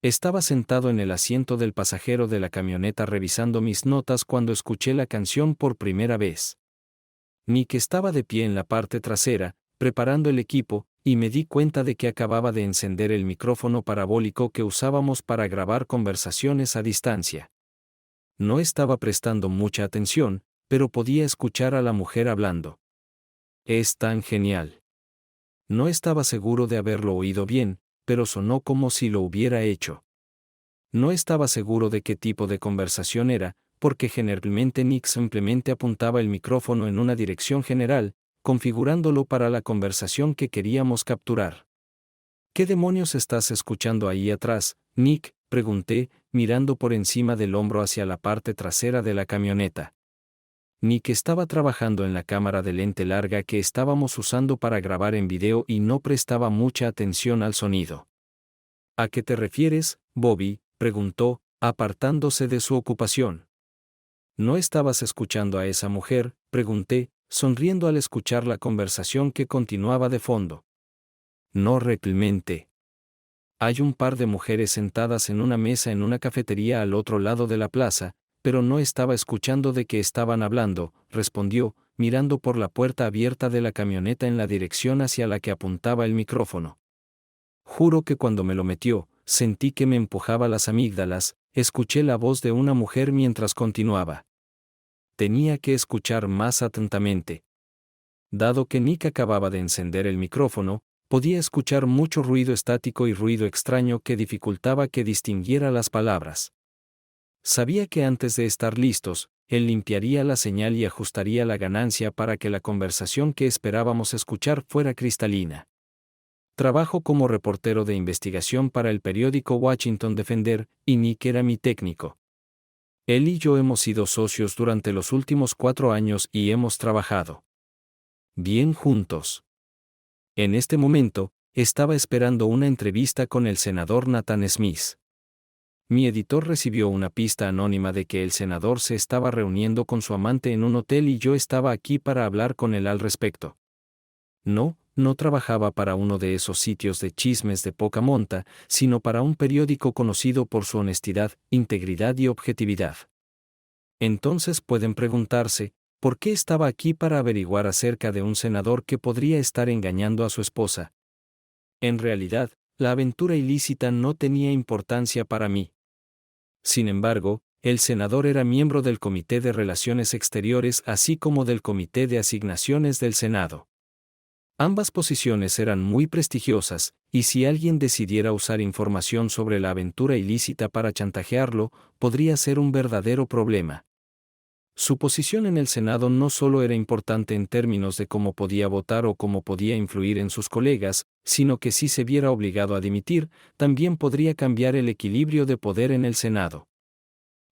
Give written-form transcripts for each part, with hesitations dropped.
Estaba sentado en el asiento del pasajero de la camioneta revisando mis notas cuando escuché la canción por primera vez. Nick estaba de pie en la parte trasera, preparando el equipo, y me di cuenta de que acababa de encender el micrófono parabólico que usábamos para grabar conversaciones a distancia. No estaba prestando mucha atención, pero podía escuchar a la mujer hablando. Es tan genial. No estaba seguro de haberlo oído bien, pero sonó como si lo hubiera hecho. No estaba seguro de qué tipo de conversación era, porque generalmente Nick simplemente apuntaba el micrófono en una dirección general, configurándolo para la conversación que queríamos capturar. ¿Qué demonios estás escuchando ahí atrás, Nick?, pregunté, mirando por encima del hombro hacia la parte trasera de la camioneta. Nick estaba trabajando en la cámara de lente larga que estábamos usando para grabar en video y no prestaba mucha atención al sonido. ¿A qué te refieres, Bobby?, preguntó, apartándose de su ocupación. ¿No estabas escuchando a esa mujer?, pregunté, sonriendo al escuchar la conversación que continuaba de fondo. No realmente. Hay un par de mujeres sentadas en una mesa en una cafetería al otro lado de la plaza, pero no estaba escuchando de qué estaban hablando, respondió, mirando por la puerta abierta de la camioneta en la dirección hacia la que apuntaba el micrófono. Juro que cuando me lo metió, sentí que me empujaba las amígdalas, escuché la voz de una mujer mientras continuaba. Tenía que escuchar más atentamente. Dado que Nick acababa de encender el micrófono, podía escuchar mucho ruido estático y ruido extraño que dificultaba que distinguiera las palabras. Sabía que antes de estar listos, él limpiaría la señal y ajustaría la ganancia para que la conversación que esperábamos escuchar fuera cristalina. Trabajo como reportero de investigación para el periódico Washington Defender, y Nick era mi técnico. Él y yo hemos sido socios durante los últimos 4 años y hemos trabajado bien juntos. En este momento, estaba esperando una entrevista con el senador Nathan Smith. Mi editor recibió una pista anónima de que el senador se estaba reuniendo con su amante en un hotel y yo estaba aquí para hablar con él al respecto. No trabajaba para uno de esos sitios de chismes de poca monta, sino para un periódico conocido por su honestidad, integridad y objetividad. Entonces pueden preguntarse, ¿por qué estaba aquí para averiguar acerca de un senador que podría estar engañando a su esposa? En realidad, la aventura ilícita no tenía importancia para mí. Sin embargo, el senador era miembro del Comité de Relaciones Exteriores así como del Comité de Asignaciones del Senado. Ambas posiciones eran muy prestigiosas, y si alguien decidiera usar información sobre la aventura ilícita para chantajearlo, podría ser un verdadero problema. Su posición en el Senado no solo era importante en términos de cómo podía votar o cómo podía influir en sus colegas, sino que si se viera obligado a dimitir, también podría cambiar el equilibrio de poder en el Senado.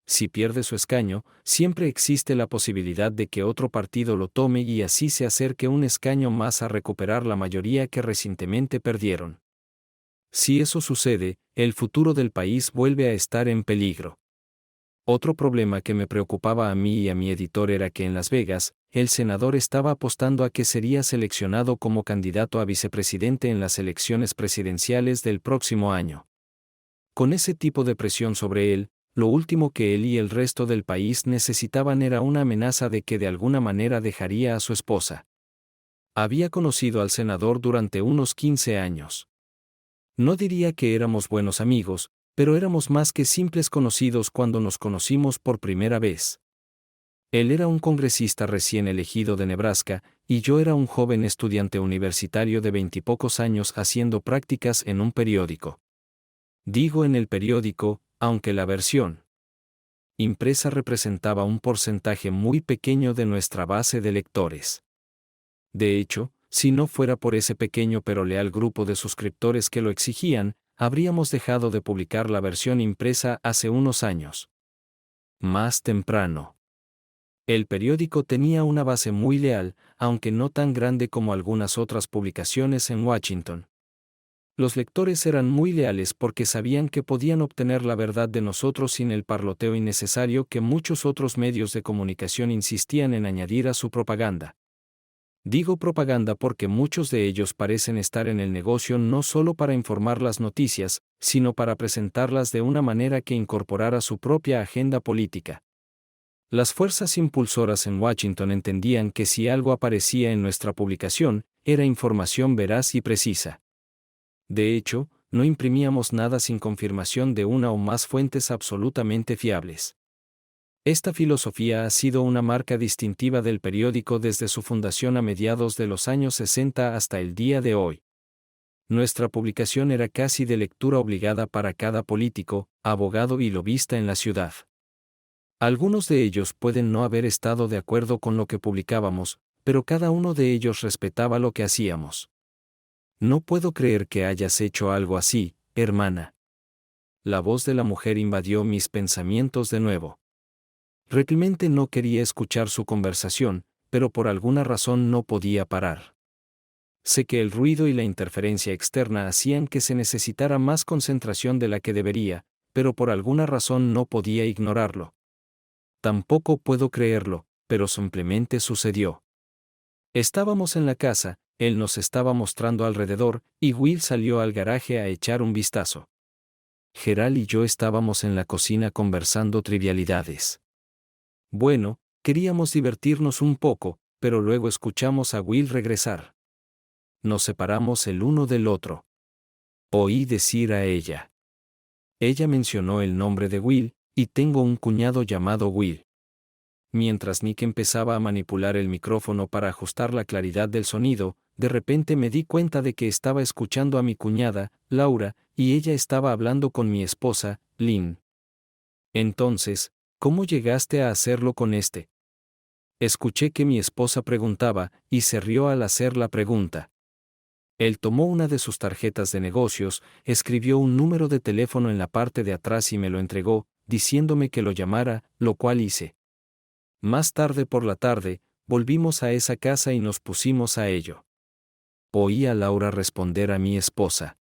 Si pierde su escaño, siempre existe la posibilidad de que otro partido lo tome y así se acerque un escaño más a recuperar la mayoría que recientemente perdieron. Si eso sucede, el futuro del país vuelve a estar en peligro. Otro problema que me preocupaba a mí y a mi editor era que en Las Vegas, el senador estaba apostando a que sería seleccionado como candidato a vicepresidente en las elecciones presidenciales del próximo año. Con ese tipo de presión sobre él, lo último que él y el resto del país necesitaban era una amenaza de que de alguna manera dejaría a su esposa. Había conocido al senador durante unos 15 años. No diría que éramos buenos amigos, pero éramos más que simples conocidos cuando nos conocimos por primera vez. Él era un congresista recién elegido de Nebraska, y yo era un joven estudiante universitario de 20 y pocos años haciendo prácticas en un periódico. Digo en el periódico, aunque la versión impresa representaba un porcentaje muy pequeño de nuestra base de lectores. De hecho, si no fuera por ese pequeño pero leal grupo de suscriptores que lo exigían, habríamos dejado de publicar la versión impresa hace unos años. Más temprano. El periódico tenía una base muy leal, aunque no tan grande como algunas otras publicaciones en Washington. Los lectores eran muy leales porque sabían que podían obtener la verdad de nosotros sin el parloteo innecesario que muchos otros medios de comunicación insistían en añadir a su propaganda. Digo propaganda porque muchos de ellos parecen estar en el negocio no solo para informar las noticias, sino para presentarlas de una manera que incorporara su propia agenda política. Las fuerzas impulsoras en Washington entendían que si algo aparecía en nuestra publicación, era información veraz y precisa. De hecho, no imprimíamos nada sin confirmación de una o más fuentes absolutamente fiables. Esta filosofía ha sido una marca distintiva del periódico desde su fundación a mediados de los años 60 hasta el día de hoy. Nuestra publicación era casi de lectura obligada para cada político, abogado y lobista en la ciudad. Algunos de ellos pueden no haber estado de acuerdo con lo que publicábamos, pero cada uno de ellos respetaba lo que hacíamos. No puedo creer que hayas hecho algo así, hermana. La voz de la mujer invadió mis pensamientos de nuevo. Realmente no quería escuchar su conversación, pero por alguna razón no podía parar. Sé que el ruido y la interferencia externa hacían que se necesitara más concentración de la que debería, pero por alguna razón no podía ignorarlo. Tampoco puedo creerlo, pero simplemente sucedió. Estábamos en la casa, él nos estaba mostrando alrededor, y Will salió al garaje a echar un vistazo. Gerald y yo estábamos en la cocina conversando trivialidades. Bueno, queríamos divertirnos un poco, pero luego escuchamos a Will regresar. Nos separamos el uno del otro. Oí decir a ella. Ella mencionó el nombre de Will, y tengo un cuñado llamado Will. Mientras Nick empezaba a manipular el micrófono para ajustar la claridad del sonido, de repente me di cuenta de que estaba escuchando a mi cuñada, Laura, y ella estaba hablando con mi esposa, Lynn. Entonces, ¿cómo llegaste a hacerlo con este? Escuché que mi esposa preguntaba, y se rió al hacer la pregunta. Él tomó una de sus tarjetas de negocios, escribió un número de teléfono en la parte de atrás y me lo entregó, diciéndome que lo llamara, lo cual hice. Más tarde por la tarde, volvimos a esa casa y nos pusimos a ello. Oí a Laura responder a mi esposa.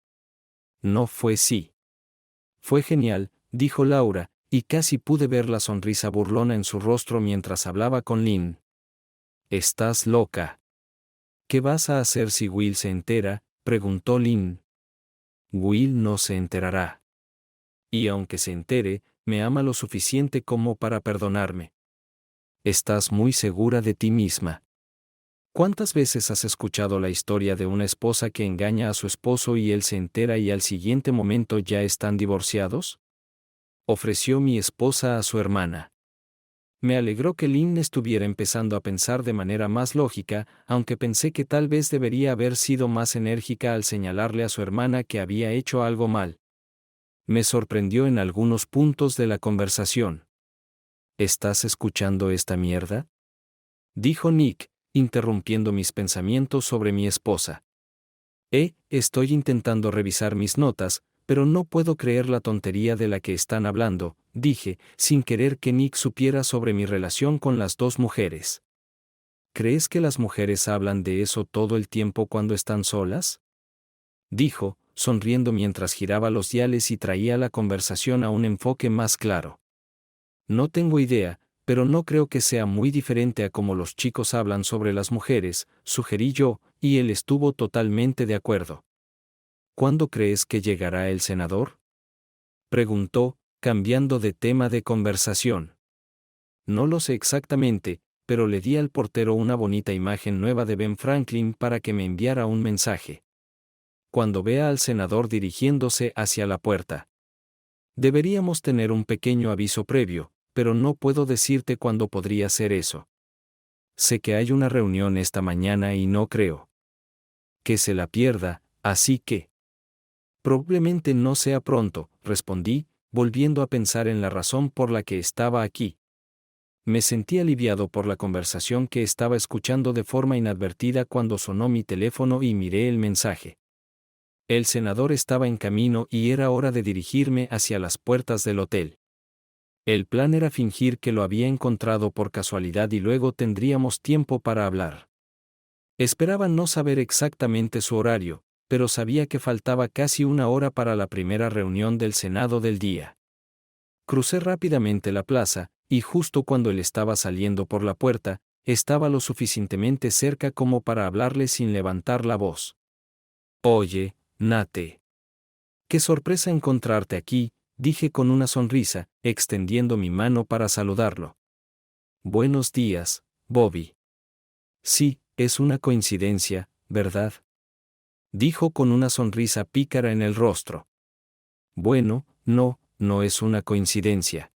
No fue sí. Fue genial, dijo Laura, y casi pude ver la sonrisa burlona en su rostro mientras hablaba con Lynn. ¿Estás loca? ¿Qué vas a hacer si Will se entera?, preguntó Lynn. Will no se enterará. Y aunque se entere, me ama lo suficiente como para perdonarme. ¿Estás muy segura de ti misma? ¿Cuántas veces has escuchado la historia de una esposa que engaña a su esposo y él se entera y al siguiente momento ya están divorciados? Ofreció mi esposa a su hermana. Me alegró que Lynn estuviera empezando a pensar de manera más lógica, aunque pensé que tal vez debería haber sido más enérgica al señalarle a su hermana que había hecho algo mal. Me sorprendió en algunos puntos de la conversación. ¿Estás escuchando esta mierda?, dijo Nick, interrumpiendo mis pensamientos sobre mi esposa. Estoy intentando revisar mis notas, pero no puedo creer la tontería de la que están hablando, dije, sin querer que Nick supiera sobre mi relación con las dos mujeres. ¿Crees que las mujeres hablan de eso todo el tiempo cuando están solas?, dijo, sonriendo mientras giraba los diales y traía la conversación a un enfoque más claro. No tengo idea, pero no creo que sea muy diferente a cómo los chicos hablan sobre las mujeres, sugerí yo, y él estuvo totalmente de acuerdo. ¿Cuándo crees que llegará el senador?, preguntó, cambiando de tema de conversación. No lo sé exactamente, pero le di al portero una bonita imagen nueva de Ben Franklin para que me enviara un mensaje. Cuando vea al senador dirigiéndose hacia la puerta. Deberíamos tener un pequeño aviso previo, pero no puedo decirte cuándo podría ser eso. Sé que hay una reunión esta mañana y no creo que se la pierda, así que probablemente no sea pronto, respondí, volviendo a pensar en la razón por la que estaba aquí. Me sentí aliviado por la conversación que estaba escuchando de forma inadvertida cuando sonó mi teléfono y miré el mensaje. El senador estaba en camino y era hora de dirigirme hacia las puertas del hotel. El plan era fingir que lo había encontrado por casualidad y luego tendríamos tiempo para hablar. Esperaba no saber exactamente su horario, pero sabía que faltaba casi una hora para la primera reunión del Senado del día. Crucé rápidamente la plaza, y justo cuando él estaba saliendo por la puerta, estaba lo suficientemente cerca como para hablarle sin levantar la voz. Oye, Nate. Qué sorpresa encontrarte aquí, dije con una sonrisa, extendiendo mi mano para saludarlo. Buenos días, Bobby. Sí, es una coincidencia, ¿verdad? Dijo con una sonrisa pícara en el rostro. Bueno, no es una coincidencia.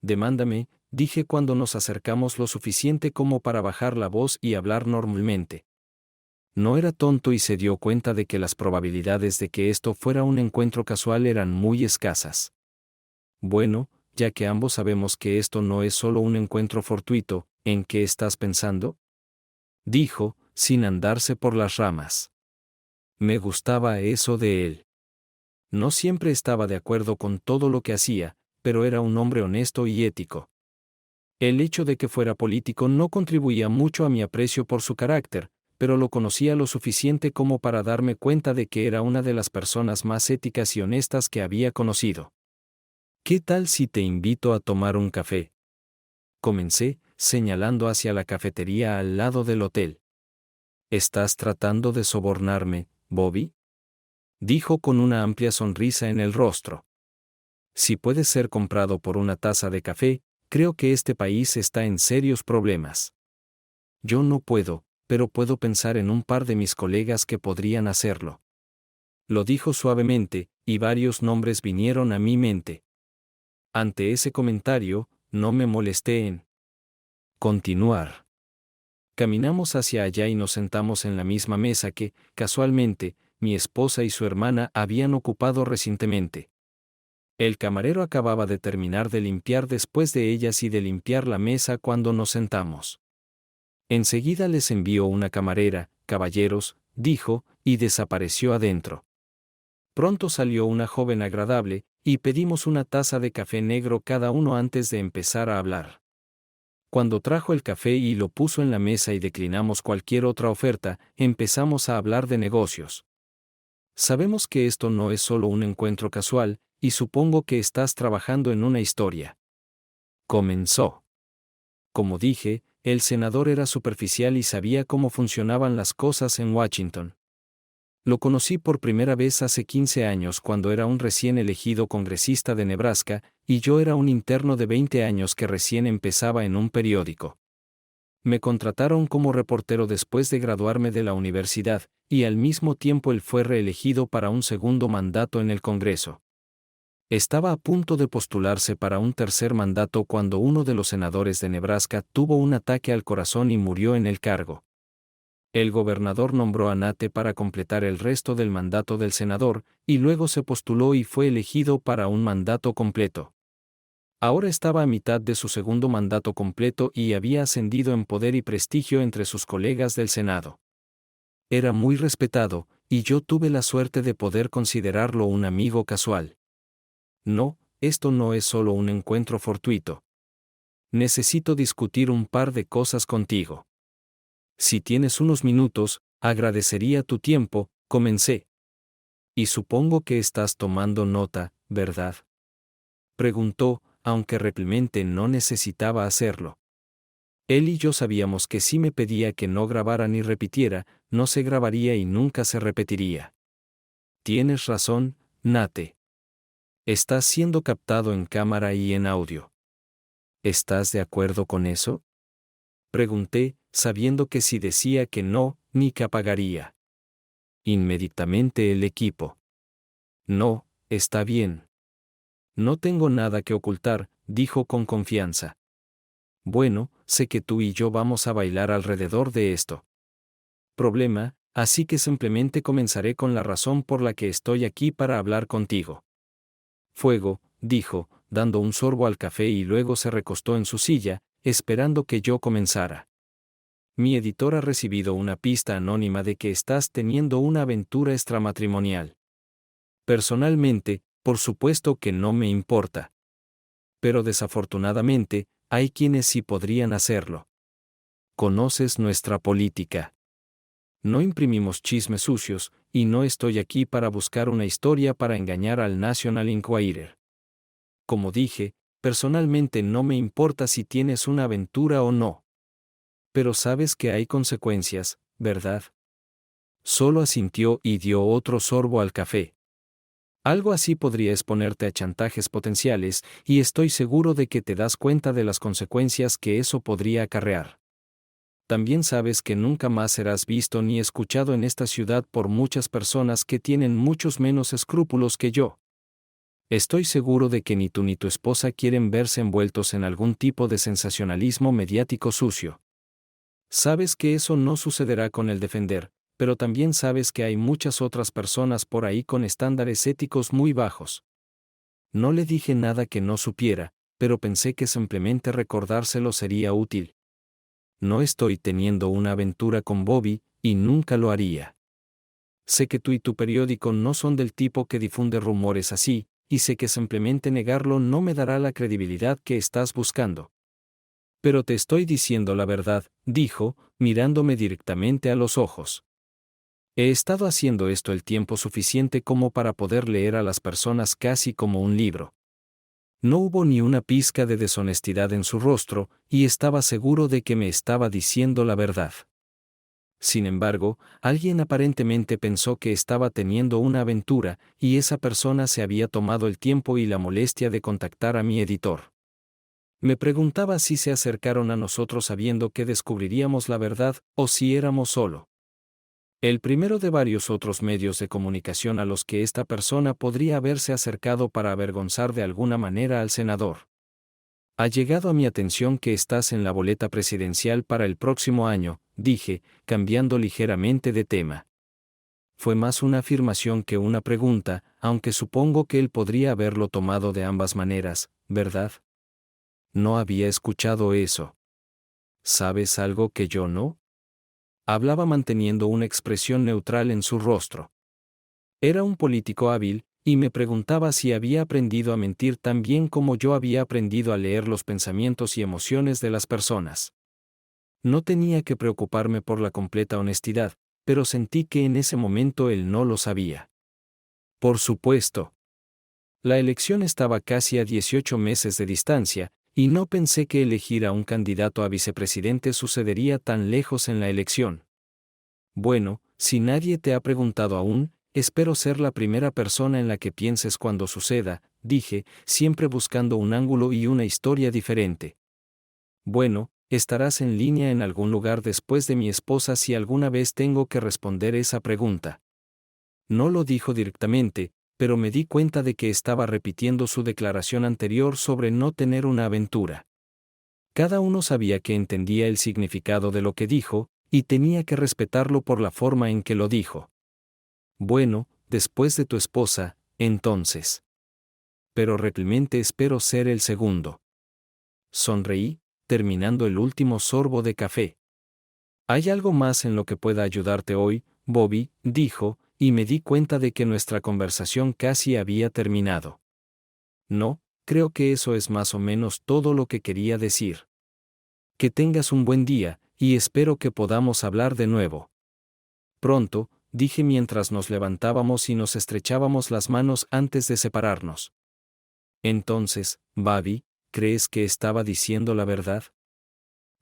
Demándame, dije cuando nos acercamos lo suficiente como para bajar la voz y hablar normalmente. No era tonto y se dio cuenta de que las probabilidades de que esto fuera un encuentro casual eran muy escasas. Bueno, ya que ambos sabemos que esto no es solo un encuentro fortuito, ¿en qué estás pensando? Dijo, sin andarse por las ramas. Me gustaba eso de él. No siempre estaba de acuerdo con todo lo que hacía, pero era un hombre honesto y ético. El hecho de que fuera político no contribuía mucho a mi aprecio por su carácter, pero lo conocía lo suficiente como para darme cuenta de que era una de las personas más éticas y honestas que había conocido. ¿Qué tal si te invito a tomar un café? Comencé, señalando hacia la cafetería al lado del hotel. ¿Estás tratando de sobornarme, Bobby? Dijo con una amplia sonrisa en el rostro. Si puede ser comprado por una taza de café, creo que este país está en serios problemas. Yo no puedo, pero puedo pensar en un par de mis colegas que podrían hacerlo. Lo dijo suavemente, y varios nombres vinieron a mi mente. Ante ese comentario, no me molesté en continuar. Caminamos hacia allá y nos sentamos en la misma mesa que, casualmente, mi esposa y su hermana habían ocupado recientemente. El camarero acababa de terminar de limpiar después de ellas y de limpiar la mesa cuando nos sentamos. Enseguida les envió una camarera, caballeros, dijo, y desapareció adentro. Pronto salió una joven agradable, y pedimos una taza de café negro cada uno antes de empezar a hablar. Cuando trajo el café y lo puso en la mesa y declinamos cualquier otra oferta, empezamos a hablar de negocios. Sabemos que esto no es solo un encuentro casual, y supongo que estás trabajando en una historia. Comenzó. Como dije, el senador era superficial y sabía cómo funcionaban las cosas en Washington. Lo conocí por primera vez hace 15 años cuando era un recién elegido congresista de Nebraska, y yo era un interno de 20 años que recién empezaba en un periódico. Me contrataron como reportero después de graduarme de la universidad, y al mismo tiempo él fue reelegido para un segundo mandato en el Congreso. Estaba a punto de postularse para un tercer mandato cuando uno de los senadores de Nebraska tuvo un ataque al corazón y murió en el cargo. El gobernador nombró a Nate para completar el resto del mandato del senador, y luego se postuló y fue elegido para un mandato completo. Ahora estaba a mitad de su segundo mandato completo y había ascendido en poder y prestigio entre sus colegas del Senado. Era muy respetado, y yo tuve la suerte de poder considerarlo un amigo casual. No, esto no es solo un encuentro fortuito. Necesito discutir un par de cosas contigo. Si tienes unos minutos, agradecería tu tiempo, comencé. Y supongo que estás tomando nota, ¿verdad? Preguntó, aunque realmente no necesitaba hacerlo. Él y yo sabíamos que si me pedía que no grabara ni repitiera, no se grabaría y nunca se repetiría. Tienes razón, Nate. Estás siendo captado en cámara y en audio. ¿Estás de acuerdo con eso? Pregunté, sabiendo que si decía que no, Nick apagaría. Inmediatamente el equipo. No, está bien. No tengo nada que ocultar, dijo con confianza. Bueno, sé que tú y yo vamos a bailar alrededor de esto. Problema, así que simplemente comenzaré con la razón por la que estoy aquí para hablar contigo. Fuego, dijo, dando un sorbo al café y luego se recostó en su silla, esperando que yo comenzara. Mi editor ha recibido una pista anónima de que estás teniendo una aventura extramatrimonial. Personalmente, por supuesto que no me importa. Pero desafortunadamente, hay quienes sí podrían hacerlo. Conoces nuestra política. No imprimimos chismes sucios, y no estoy aquí para buscar una historia para engañar al National Enquirer. Como dije, personalmente no me importa si tienes una aventura o no. Pero sabes que hay consecuencias, ¿verdad? Solo asintió y dio otro sorbo al café. Algo así podría exponerte a chantajes potenciales, y estoy seguro de que te das cuenta de las consecuencias que eso podría acarrear. También sabes que nunca más serás visto ni escuchado en esta ciudad por muchas personas que tienen muchos menos escrúpulos que yo. Estoy seguro de que ni tú ni tu esposa quieren verse envueltos en algún tipo de sensacionalismo mediático sucio. Sabes que eso no sucederá con el defender, pero también sabes que hay muchas otras personas por ahí con estándares éticos muy bajos. No le dije nada que no supiera, pero pensé que simplemente recordárselo sería útil. No estoy teniendo una aventura con Bobby, y nunca lo haría. Sé que tú y tu periódico no son del tipo que difunde rumores así, y sé que simplemente negarlo no me dará la credibilidad que estás buscando. Pero te estoy diciendo la verdad, dijo, mirándome directamente a los ojos. He estado haciendo esto el tiempo suficiente como para poder leer a las personas casi como un libro. No hubo ni una pizca de deshonestidad en su rostro, y estaba seguro de que me estaba diciendo la verdad. Sin embargo, alguien aparentemente pensó que estaba teniendo una aventura, y esa persona se había tomado el tiempo y la molestia de contactar a mi editor. Me preguntaba si se acercaron a nosotros sabiendo que descubriríamos la verdad, o si éramos solo el primero de varios otros medios de comunicación a los que esta persona podría haberse acercado para avergonzar de alguna manera al senador. Ha llegado a mi atención que estás en la boleta presidencial para el próximo año, dije, cambiando ligeramente de tema. Fue más una afirmación que una pregunta, aunque supongo que él podría haberlo tomado de ambas maneras, ¿verdad? No había escuchado eso. ¿Sabes algo que yo no? Hablaba manteniendo una expresión neutral en su rostro. Era un político hábil, y me preguntaba si había aprendido a mentir tan bien como yo había aprendido a leer los pensamientos y emociones de las personas. No tenía que preocuparme por la completa honestidad, pero sentí que en ese momento él no lo sabía. Por supuesto. La elección estaba casi a 18 meses de distancia, y no pensé que elegir a un candidato a vicepresidente sucedería tan lejos en la elección. Bueno, si nadie te ha preguntado aún, espero ser la primera persona en la que pienses cuando suceda, dije, siempre buscando un ángulo y una historia diferente. Bueno, estarás en línea en algún lugar después de mi esposa si alguna vez tengo que responder esa pregunta. No lo dijo directamente, pero me di cuenta de que estaba repitiendo su declaración anterior sobre no tener una aventura. Cada uno sabía que entendía el significado de lo que dijo, y tenía que respetarlo por la forma en que lo dijo. Bueno, después de tu esposa, entonces. Pero realmente espero ser el segundo. Sonreí, terminando el último sorbo de café. ¿Hay algo más en lo que pueda ayudarte hoy, Bobby?, dijo, y me di cuenta de que nuestra conversación casi había terminado. No, creo que eso es más o menos todo lo que quería decir. Que tengas un buen día, y espero que podamos hablar de nuevo. Pronto, dije mientras nos levantábamos y nos estrechábamos las manos antes de separarnos. Entonces, Bobby, ¿crees que estaba diciendo la verdad?,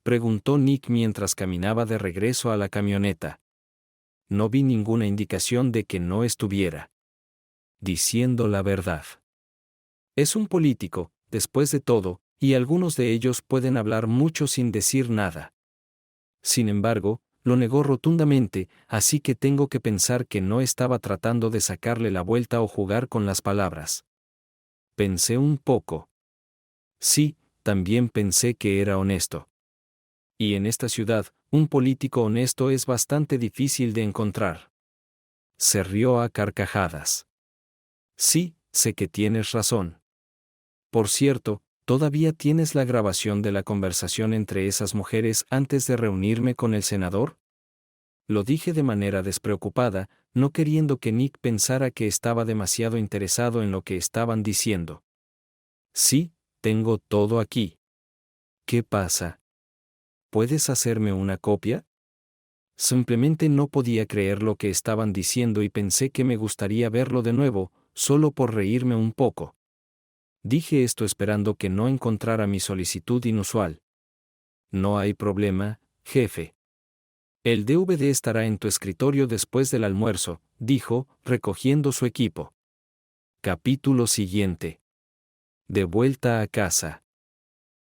preguntó Nick mientras caminaba de regreso a la camioneta. No vi ninguna indicación de que no estuviera diciendo la verdad. Es un político, después de todo, y algunos de ellos pueden hablar mucho sin decir nada. Sin embargo, lo negó rotundamente, así que tengo que pensar que no estaba tratando de sacarle la vuelta o jugar con las palabras. Pensé un poco. Sí, también pensé que era honesto. Y en esta ciudad, un político honesto es bastante difícil de encontrar. Se rió a carcajadas. Sí, sé que tienes razón. Por cierto, ¿todavía tienes la grabación de la conversación entre esas mujeres antes de reunirme con el senador? Lo dije de manera despreocupada, no queriendo que Nick pensara que estaba demasiado interesado en lo que estaban diciendo. Sí, tengo todo aquí. ¿Qué pasa? ¿Puedes hacerme una copia? Simplemente no podía creer lo que estaban diciendo y pensé que me gustaría verlo de nuevo, solo por reírme un poco. Dije esto esperando que no encontrara mi solicitud inusual. No hay problema, jefe. El DVD estará en tu escritorio después del almuerzo, dijo, recogiendo su equipo. Capítulo siguiente. De vuelta a casa.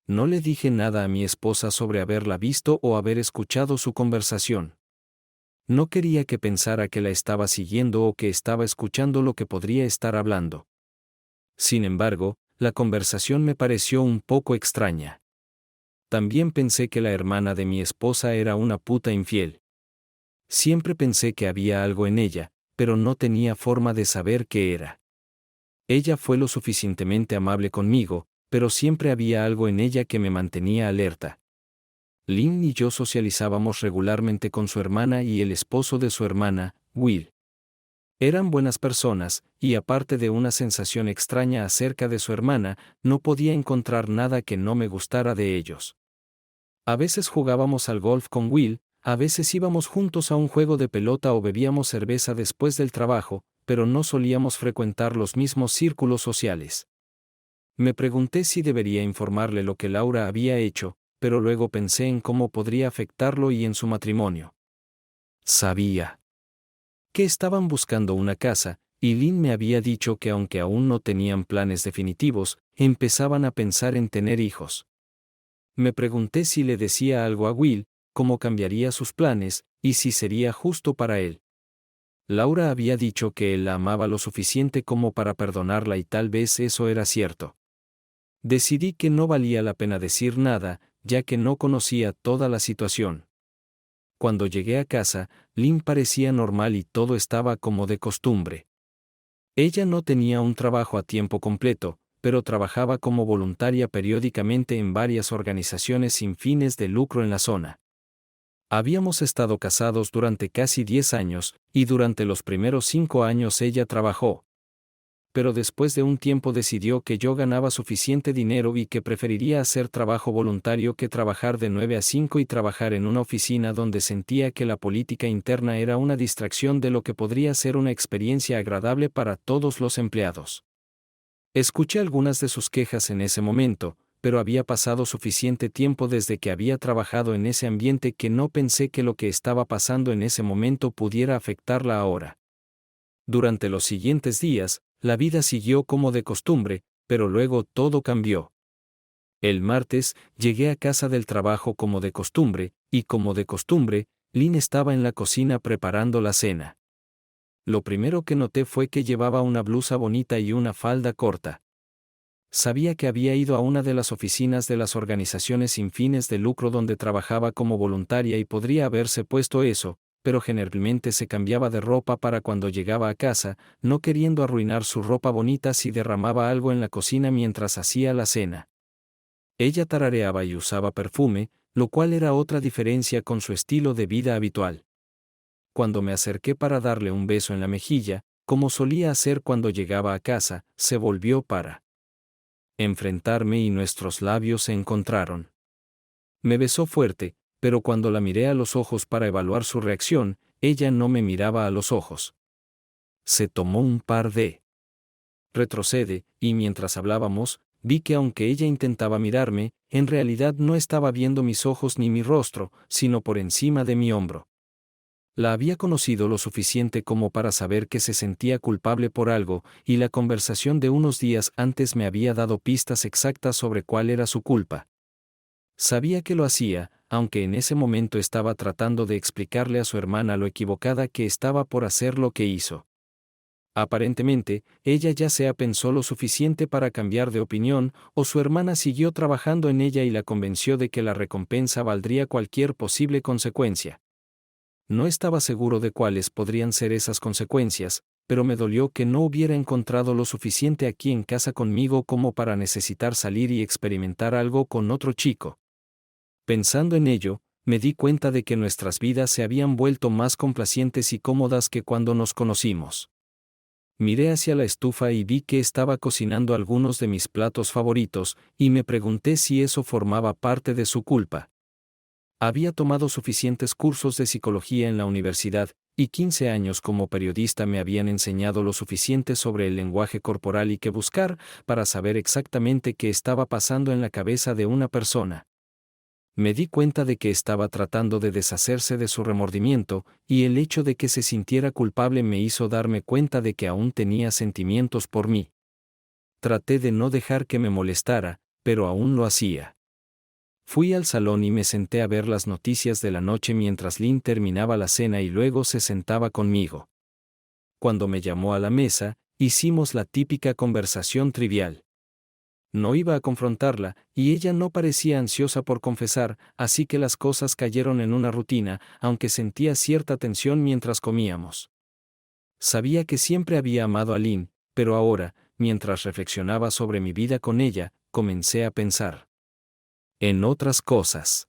No le dije nada a mi esposa sobre haberla visto o haber escuchado su conversación. No quería que pensara que la estaba siguiendo o que estaba escuchando lo que podría estar hablando. Sin embargo, la conversación me pareció un poco extraña. También pensé que la hermana de mi esposa era una puta infiel. Siempre pensé que había algo en ella, pero no tenía forma de saber qué era. Ella fue lo suficientemente amable conmigo, pero siempre había algo en ella que me mantenía alerta. Lynn y yo socializábamos regularmente con su hermana y el esposo de su hermana, Will. Eran buenas personas, y aparte de una sensación extraña acerca de su hermana, no podía encontrar nada que no me gustara de ellos. A veces jugábamos al golf con Will, a veces íbamos juntos a un juego de pelota o bebíamos cerveza después del trabajo, pero no solíamos frecuentar los mismos círculos sociales. Me pregunté si debería informarle lo que Laura había hecho, pero luego pensé en cómo podría afectarlo y en su matrimonio. Sabía que estaban buscando una casa, y Lynn me había dicho que aunque aún no tenían planes definitivos, empezaban a pensar en tener hijos. Me pregunté si le decía algo a Will, cómo cambiaría sus planes, y si sería justo para él. Laura había dicho que él la amaba lo suficiente como para perdonarla y tal vez eso era cierto. Decidí que no valía la pena decir nada, ya que no conocía toda la situación. Cuando llegué a casa, Lynn parecía normal y todo estaba como de costumbre. Ella no tenía un trabajo a tiempo completo, pero trabajaba como voluntaria periódicamente en varias organizaciones sin fines de lucro en la zona. Habíamos estado casados durante casi 10 años, y durante los primeros 5 años ella trabajó. Pero después de un tiempo decidió que yo ganaba suficiente dinero y que preferiría hacer trabajo voluntario que trabajar de 9 a 5 y trabajar en una oficina donde sentía que la política interna era una distracción de lo que podría ser una experiencia agradable para todos los empleados. Escuché algunas de sus quejas en ese momento, pero había pasado suficiente tiempo desde que había trabajado en ese ambiente que no pensé que lo que estaba pasando en ese momento pudiera afectarla ahora. Durante los siguientes días, la vida siguió como de costumbre, pero luego todo cambió. El martes, llegué a casa del trabajo como de costumbre, y como de costumbre, Lynn estaba en la cocina preparando la cena. Lo primero que noté fue que llevaba una blusa bonita y una falda corta. Sabía que había ido a una de las oficinas de las organizaciones sin fines de lucro donde trabajaba como voluntaria y podría haberse puesto eso, pero generalmente se cambiaba de ropa para cuando llegaba a casa, no queriendo arruinar su ropa bonita si derramaba algo en la cocina mientras hacía la cena. Ella tarareaba y usaba perfume, lo cual era otra diferencia con su estilo de vida habitual. Cuando me acerqué para darle un beso en la mejilla, como solía hacer cuando llegaba a casa, se volvió para enfrentarme y nuestros labios se encontraron. Me besó fuerte, pero cuando la miré a los ojos para evaluar su reacción, ella no me miraba a los ojos. Se tomó un par de retrocede, y mientras hablábamos, vi que aunque ella intentaba mirarme, en realidad no estaba viendo mis ojos ni mi rostro, sino por encima de mi hombro. La había conocido lo suficiente como para saber que se sentía culpable por algo, y la conversación de unos días antes me había dado pistas exactas sobre cuál era su culpa. Sabía que lo hacía, aunque en ese momento estaba tratando de explicarle a su hermana lo equivocada que estaba por hacer lo que hizo. Aparentemente, ella ya se pensó lo suficiente para cambiar de opinión, o su hermana siguió trabajando en ella y la convenció de que la recompensa valdría cualquier posible consecuencia. No estaba seguro de cuáles podrían ser esas consecuencias, pero me dolió que no hubiera encontrado lo suficiente aquí en casa conmigo como para necesitar salir y experimentar algo con otro chico. Pensando en ello, me di cuenta de que nuestras vidas se habían vuelto más complacientes y cómodas que cuando nos conocimos. Miré hacia la estufa y vi que estaba cocinando algunos de mis platos favoritos, y me pregunté si eso formaba parte de su culpa. Había tomado suficientes cursos de psicología en la universidad, y 15 años como periodista me habían enseñado lo suficiente sobre el lenguaje corporal y qué buscar, para saber exactamente qué estaba pasando en la cabeza de una persona. Me di cuenta de que estaba tratando de deshacerse de su remordimiento, y el hecho de que se sintiera culpable me hizo darme cuenta de que aún tenía sentimientos por mí. Traté de no dejar que me molestara, pero aún lo hacía. Fui al salón y me senté a ver las noticias de la noche mientras Lynn terminaba la cena y luego se sentaba conmigo. Cuando me llamó a la mesa, hicimos la típica conversación trivial. No iba a confrontarla, y ella no parecía ansiosa por confesar, así que las cosas cayeron en una rutina, aunque sentía cierta tensión mientras comíamos. Sabía que siempre había amado a Lynn, pero ahora, mientras reflexionaba sobre mi vida con ella, comencé a pensar en otras cosas.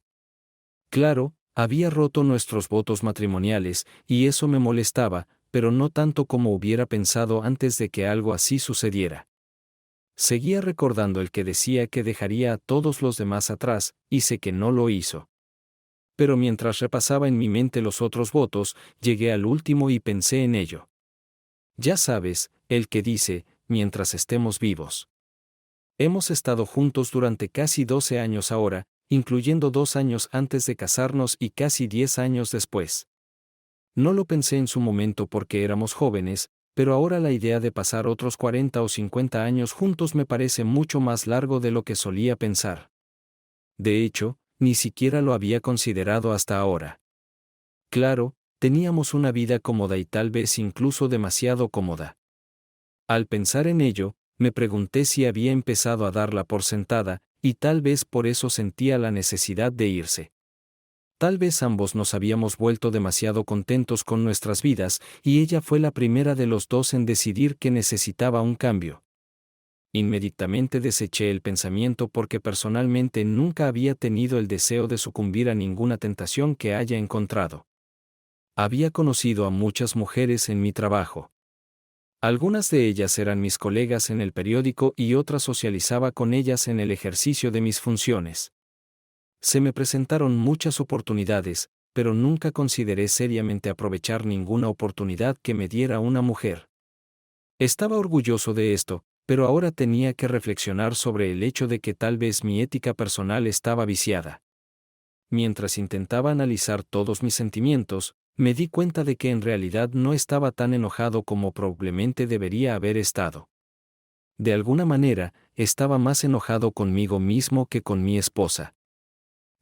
Claro, había roto nuestros votos matrimoniales, y eso me molestaba, pero no tanto como hubiera pensado antes de que algo así sucediera. Seguía recordando el que decía que dejaría a todos los demás atrás, y sé que no lo hizo. Pero mientras repasaba en mi mente los otros votos, llegué al último y pensé en ello. Ya sabes, el que dice, mientras estemos vivos. Hemos estado juntos durante casi 12 años ahora, incluyendo 2 años antes de casarnos y casi 10 años después. No lo pensé en su momento porque éramos jóvenes, pero ahora la idea de pasar otros 40 o 50 años juntos me parece mucho más largo de lo que solía pensar. De hecho, ni siquiera lo había considerado hasta ahora. Claro, teníamos una vida cómoda y tal vez incluso demasiado cómoda. Al pensar en ello, me pregunté si había empezado a darla por sentada, y tal vez por eso sentía la necesidad de irse. Tal vez ambos nos habíamos vuelto demasiado contentos con nuestras vidas, y ella fue la primera de los dos en decidir que necesitaba un cambio. Inmediatamente deseché el pensamiento porque personalmente nunca había tenido el deseo de sucumbir a ninguna tentación que haya encontrado. Había conocido a muchas mujeres en mi trabajo. Algunas de ellas eran mis colegas en el periódico y otras socializaba con ellas en el ejercicio de mis funciones. Se me presentaron muchas oportunidades, pero nunca consideré seriamente aprovechar ninguna oportunidad que me diera una mujer. Estaba orgulloso de esto, pero ahora tenía que reflexionar sobre el hecho de que tal vez mi ética personal estaba viciada. Mientras intentaba analizar todos mis sentimientos, me di cuenta de que en realidad no estaba tan enojado como probablemente debería haber estado. De alguna manera, estaba más enojado conmigo mismo que con mi esposa.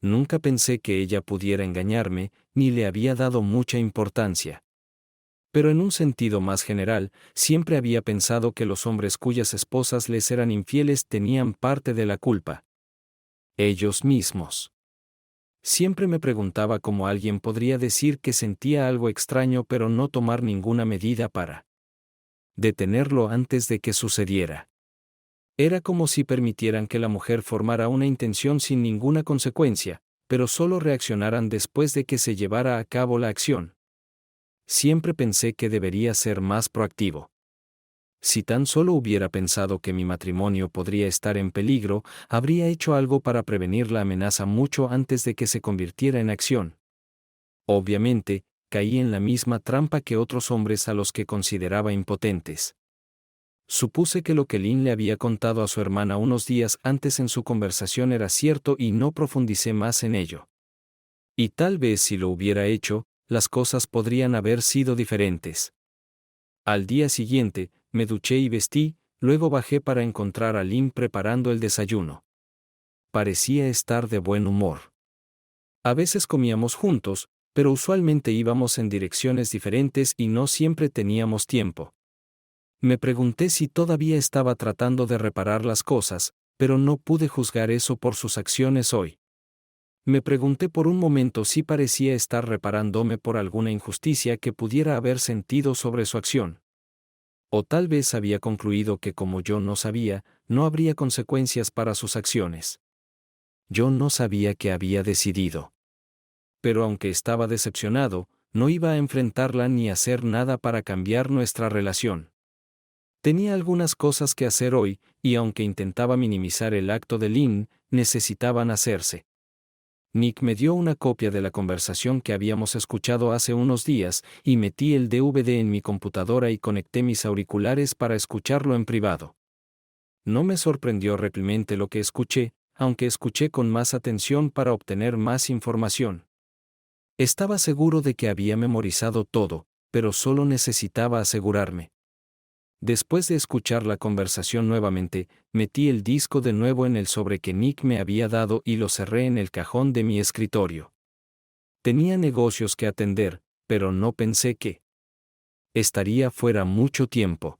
Nunca pensé que ella pudiera engañarme, ni le había dado mucha importancia. Pero en un sentido más general, siempre había pensado que los hombres cuyas esposas les eran infieles tenían parte de la culpa. Ellos mismos. Siempre me preguntaba cómo alguien podría decir que sentía algo extraño pero no tomar ninguna medida para detenerlo antes de que sucediera. Era como si permitieran que la mujer formara una intención sin ninguna consecuencia, pero solo reaccionaran después de que se llevara a cabo la acción. Siempre pensé que debería ser más proactivo. Si tan solo hubiera pensado que mi matrimonio podría estar en peligro, habría hecho algo para prevenir la amenaza mucho antes de que se convirtiera en acción. Obviamente, caí en la misma trampa que otros hombres a los que consideraba impotentes. Supuse que lo que Lynn le había contado a su hermana unos días antes en su conversación era cierto y no profundicé más en ello. Y tal vez si lo hubiera hecho, las cosas podrían haber sido diferentes. Al día siguiente, me duché y vestí, luego bajé para encontrar a Lynn preparando el desayuno. Parecía estar de buen humor. A veces comíamos juntos, pero usualmente íbamos en direcciones diferentes y no siempre teníamos tiempo. Me pregunté si todavía estaba tratando de reparar las cosas, pero no pude juzgar eso por sus acciones hoy. Me pregunté por un momento si parecía estar reparándome por alguna injusticia que pudiera haber sentido sobre su acción. O tal vez había concluido que como yo no sabía, no habría consecuencias para sus acciones. Yo no sabía qué había decidido. Pero aunque estaba decepcionado, no iba a enfrentarla ni hacer nada para cambiar nuestra relación. Tenía algunas cosas que hacer hoy, y aunque intentaba minimizar el acto de Lynn, necesitaban hacerse. Nick me dio una copia de la conversación que habíamos escuchado hace unos días, y metí el DVD en mi computadora y conecté mis auriculares para escucharlo en privado. No me sorprendió realmente lo que escuché, aunque escuché con más atención para obtener más información. Estaba seguro de que había memorizado todo, pero solo necesitaba asegurarme. Después de escuchar la conversación nuevamente, metí el disco de nuevo en el sobre que Nick me había dado y lo cerré en el cajón de mi escritorio. Tenía negocios que atender, pero no pensé que estaría fuera mucho tiempo.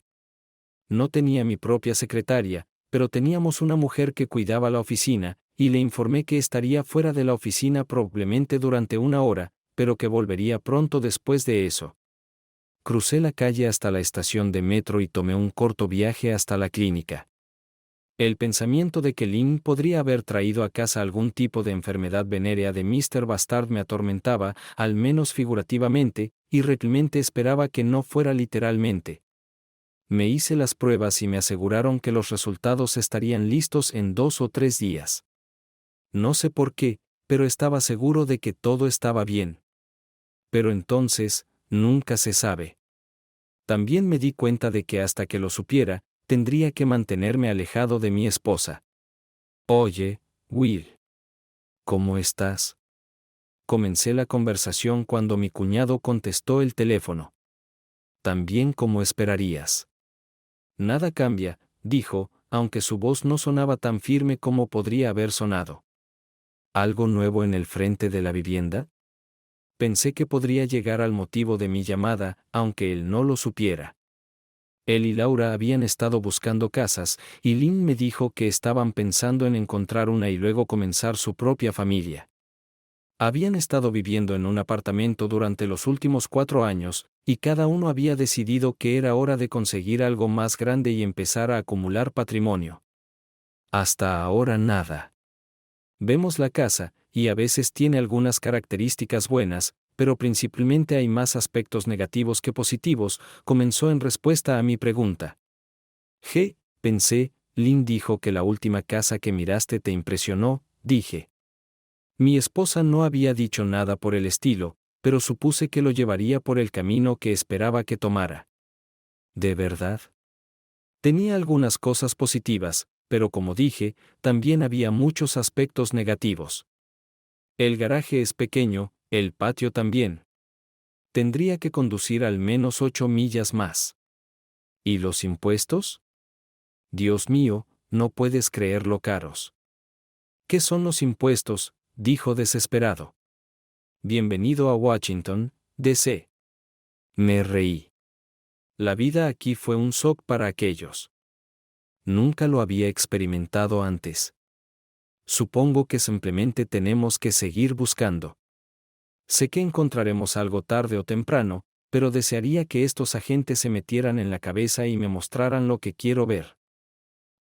No tenía mi propia secretaria, pero teníamos una mujer que cuidaba la oficina, y le informé que estaría fuera de la oficina probablemente durante 1 hora, pero que volvería pronto después de eso. Crucé la calle hasta la estación de metro y tomé un corto viaje hasta la clínica. El pensamiento de que Lynn podría haber traído a casa algún tipo de enfermedad venérea de Mr. Bastard me atormentaba, al menos figurativamente, y realmente esperaba que no fuera literalmente. Me hice las pruebas y me aseguraron que los resultados estarían listos en 2 o 3 días. No sé por qué, pero estaba seguro de que todo estaba bien. Pero entonces, nunca se sabe. También me di cuenta de que hasta que lo supiera, tendría que mantenerme alejado de mi esposa. Oye, Will. ¿Cómo estás? Comencé la conversación cuando mi cuñado contestó el teléfono. También como esperarías. Nada cambia, dijo, aunque su voz no sonaba tan firme como podría haber sonado. ¿Algo nuevo en el frente de la vivienda? Pensé que podría llegar al motivo de mi llamada, aunque él no lo supiera. Él y Laura habían estado buscando casas, y Lynn me dijo que estaban pensando en encontrar una y luego comenzar su propia familia. Habían estado viviendo en un apartamento durante los últimos 4 años, y cada uno había decidido que era hora de conseguir algo más grande y empezar a acumular patrimonio. Hasta ahora nada. Vemos la casa, y a veces tiene algunas características buenas, pero principalmente hay más aspectos negativos que positivos, comenzó en respuesta a mi pregunta. Pensé, Lynn dijo que la última casa que miraste te impresionó, dije. Mi esposa no había dicho nada por el estilo, pero supuse que lo llevaría por el camino que esperaba que tomara. ¿De verdad? Tenía algunas cosas positivas, pero como dije, también había muchos aspectos negativos. El garaje es pequeño, el patio también. Tendría que conducir al menos 8 millas más. ¿Y los impuestos? Dios mío, no puedes creerlo caros. ¿Qué son los impuestos?, dijo desesperado. Bienvenido a Washington, D.C. Me reí. La vida aquí fue un shock para aquellos. Nunca lo había experimentado antes. Supongo que simplemente tenemos que seguir buscando. Sé que encontraremos algo tarde o temprano, pero desearía que estos agentes se metieran en la cabeza y me mostraran lo que quiero ver.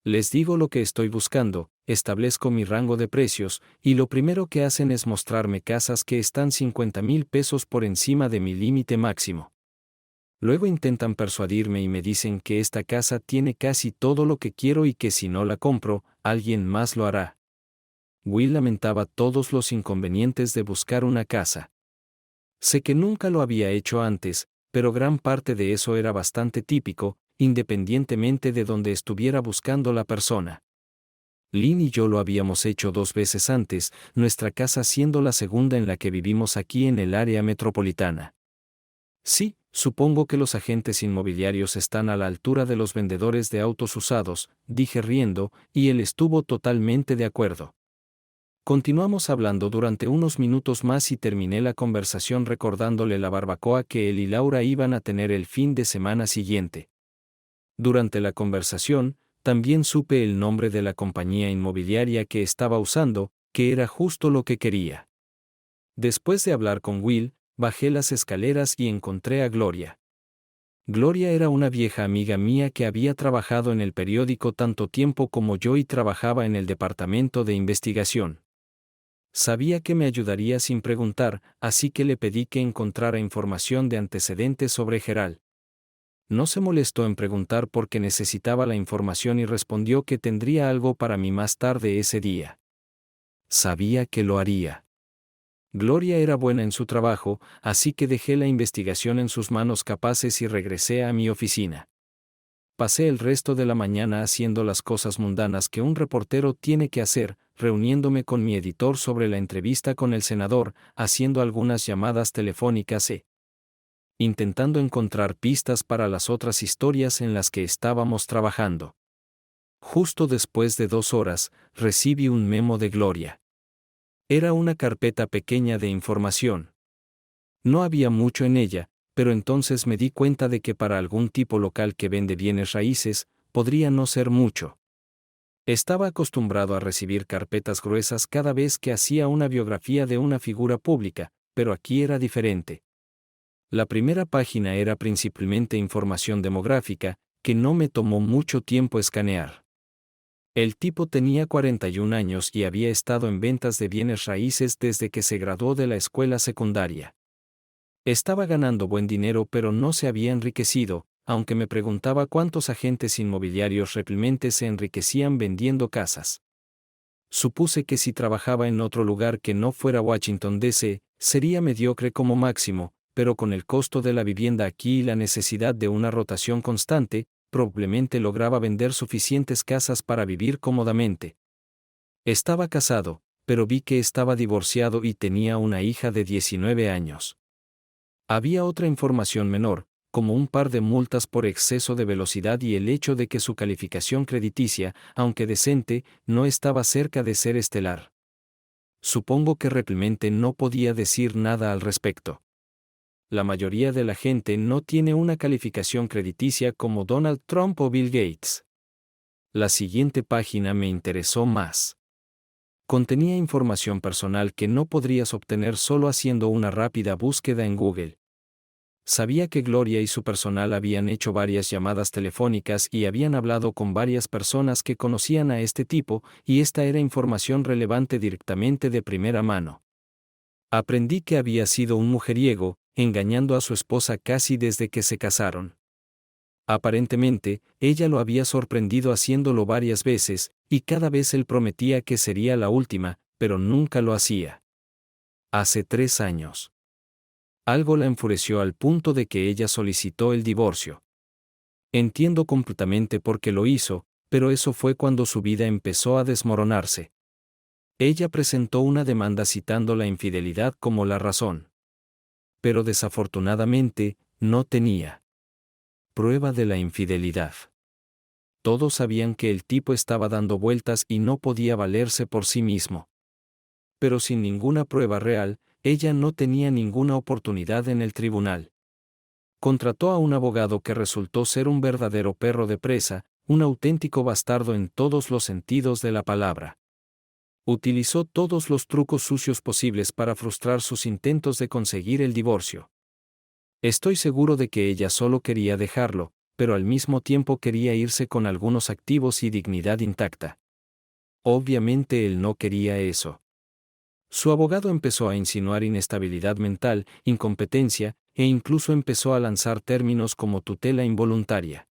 Les digo lo que estoy buscando, establezco mi rango de precios, y lo primero que hacen es mostrarme casas que están $50,000 por encima de mi límite máximo. Luego intentan persuadirme y me dicen que esta casa tiene casi todo lo que quiero y que si no la compro, alguien más lo hará. Will lamentaba todos los inconvenientes de buscar una casa. Sé que nunca lo había hecho antes, pero gran parte de eso era bastante típico, independientemente de donde estuviera buscando la persona. Lynn y yo lo habíamos hecho 2 veces antes, nuestra casa siendo la segunda en la que vivimos aquí en el área metropolitana. Sí, supongo que los agentes inmobiliarios están a la altura de los vendedores de autos usados, dije riendo, y él estuvo totalmente de acuerdo. Continuamos hablando durante unos minutos más y terminé la conversación recordándole la barbacoa que él y Laura iban a tener el fin de semana siguiente. Durante la conversación, también supe el nombre de la compañía inmobiliaria que estaba usando, que era justo lo que quería. Después de hablar con Will, bajé las escaleras y encontré a Gloria. Gloria era una vieja amiga mía que había trabajado en el periódico tanto tiempo como yo y trabajaba en el departamento de investigación. Sabía que me ayudaría sin preguntar, así que le pedí que encontrara información de antecedentes sobre Gerald. No se molestó en preguntar porque necesitaba la información y respondió que tendría algo para mí más tarde ese día. Sabía que lo haría. Gloria era buena en su trabajo, así que dejé la investigación en sus manos capaces y regresé a mi oficina. Pasé el resto de la mañana haciendo las cosas mundanas que un reportero tiene que hacer, reuniéndome con mi editor sobre la entrevista con el senador, haciendo algunas llamadas telefónicas e intentando encontrar pistas para las otras historias en las que estábamos trabajando. Justo después de 2 horas, recibí un memo de Gloria. Era una carpeta pequeña de información. No había mucho en ella, pero entonces me di cuenta de que para algún tipo local que vende bienes raíces, podría no ser mucho. Estaba acostumbrado a recibir carpetas gruesas cada vez que hacía una biografía de una figura pública, pero aquí era diferente. La primera página era principalmente información demográfica, que no me tomó mucho tiempo escanear. El tipo tenía 41 años y había estado en ventas de bienes raíces desde que se graduó de la escuela secundaria. Estaba ganando buen dinero pero no se había enriquecido, aunque me preguntaba cuántos agentes inmobiliarios realmente se enriquecían vendiendo casas. Supuse que si trabajaba en otro lugar que no fuera Washington, D.C., sería mediocre como máximo, pero con el costo de la vivienda aquí y la necesidad de una rotación constante, probablemente lograba vender suficientes casas para vivir cómodamente. Estaba casado, pero vi que estaba divorciado y tenía una hija de 19 años. Había otra información menor, como un par de multas por exceso de velocidad y el hecho de que su calificación crediticia, aunque decente, no estaba cerca de ser estelar. Supongo que realmente no podía decir nada al respecto. La mayoría de la gente no tiene una calificación crediticia como Donald Trump o Bill Gates. La siguiente página me interesó más. Contenía información personal que no podrías obtener solo haciendo una rápida búsqueda en Google. Sabía que Gloria y su personal habían hecho varias llamadas telefónicas y habían hablado con varias personas que conocían a este tipo, y esta era información relevante directamente de primera mano. Aprendí que había sido un mujeriego, engañando a su esposa casi desde que se casaron. Aparentemente, ella lo había sorprendido haciéndolo varias veces, y cada vez él prometía que sería la última, pero nunca lo hacía. Hace 3 años. Algo la enfureció al punto de que ella solicitó el divorcio. Entiendo completamente por qué lo hizo, pero eso fue cuando su vida empezó a desmoronarse. Ella presentó una demanda citando la infidelidad como la razón. Pero desafortunadamente, no tenía prueba de la infidelidad. Todos sabían que el tipo estaba dando vueltas y no podía valerse por sí mismo. Pero sin ninguna prueba real, ella no tenía ninguna oportunidad en el tribunal. Contrató a un abogado que resultó ser un verdadero perro de presa, un auténtico bastardo en todos los sentidos de la palabra. Utilizó todos los trucos sucios posibles para frustrar sus intentos de conseguir el divorcio. Estoy seguro de que ella solo quería dejarlo, pero al mismo tiempo quería irse con algunos activos y dignidad intacta. Obviamente él no quería eso. Su abogado empezó a insinuar inestabilidad mental, incompetencia, e incluso empezó a lanzar términos como tutela involuntaria.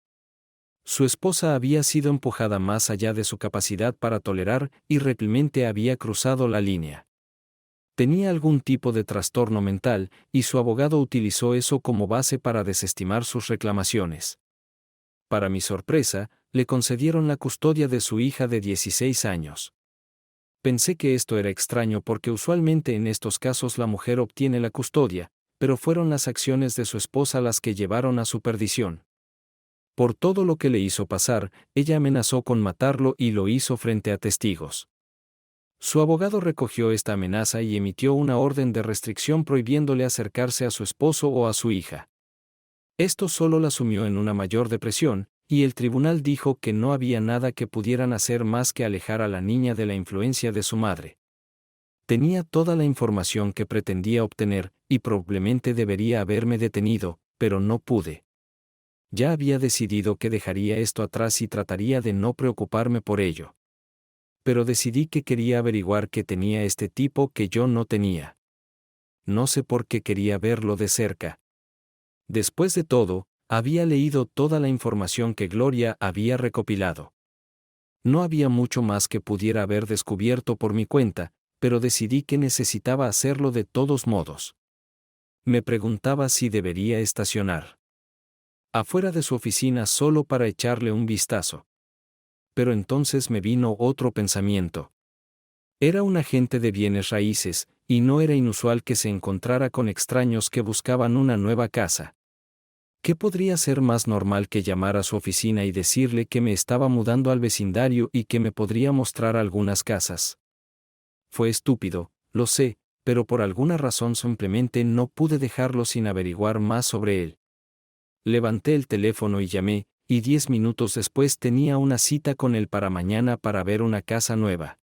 Su esposa había sido empujada más allá de su capacidad para tolerar y realmente había cruzado la línea. Tenía algún tipo de trastorno mental, y su abogado utilizó eso como base para desestimar sus reclamaciones. Para mi sorpresa, le concedieron la custodia de su hija de 16 años. Pensé que esto era extraño porque usualmente en estos casos la mujer obtiene la custodia, pero fueron las acciones de su esposa las que llevaron a su perdición. Por todo lo que le hizo pasar, ella amenazó con matarlo y lo hizo frente a testigos. Su abogado recogió esta amenaza y emitió una orden de restricción prohibiéndole acercarse a su esposo o a su hija. Esto solo la sumió en una mayor depresión, y el tribunal dijo que no había nada que pudieran hacer más que alejar a la niña de la influencia de su madre. Tenía toda la información que pretendía obtener, y probablemente debería haberme detenido, pero no pude. Ya había decidido que dejaría esto atrás y trataría de no preocuparme por ello. Pero decidí que quería averiguar qué tenía este tipo que yo no tenía. No sé por qué quería verlo de cerca. Después de todo, había leído toda la información que Gloria había recopilado. No había mucho más que pudiera haber descubierto por mi cuenta, pero decidí que necesitaba hacerlo de todos modos. Me preguntaba si debería estacionar afuera de su oficina solo para echarle un vistazo. Pero entonces me vino otro pensamiento. Era un agente de bienes raíces, y no era inusual que se encontrara con extraños que buscaban una nueva casa. ¿Qué podría ser más normal que llamar a su oficina y decirle que me estaba mudando al vecindario y que me podría mostrar algunas casas? Fue estúpido, lo sé, pero por alguna razón simplemente no pude dejarlo sin averiguar más sobre él. Levanté el teléfono y llamé, y 10 minutos después tenía una cita con él para mañana para ver una casa nueva.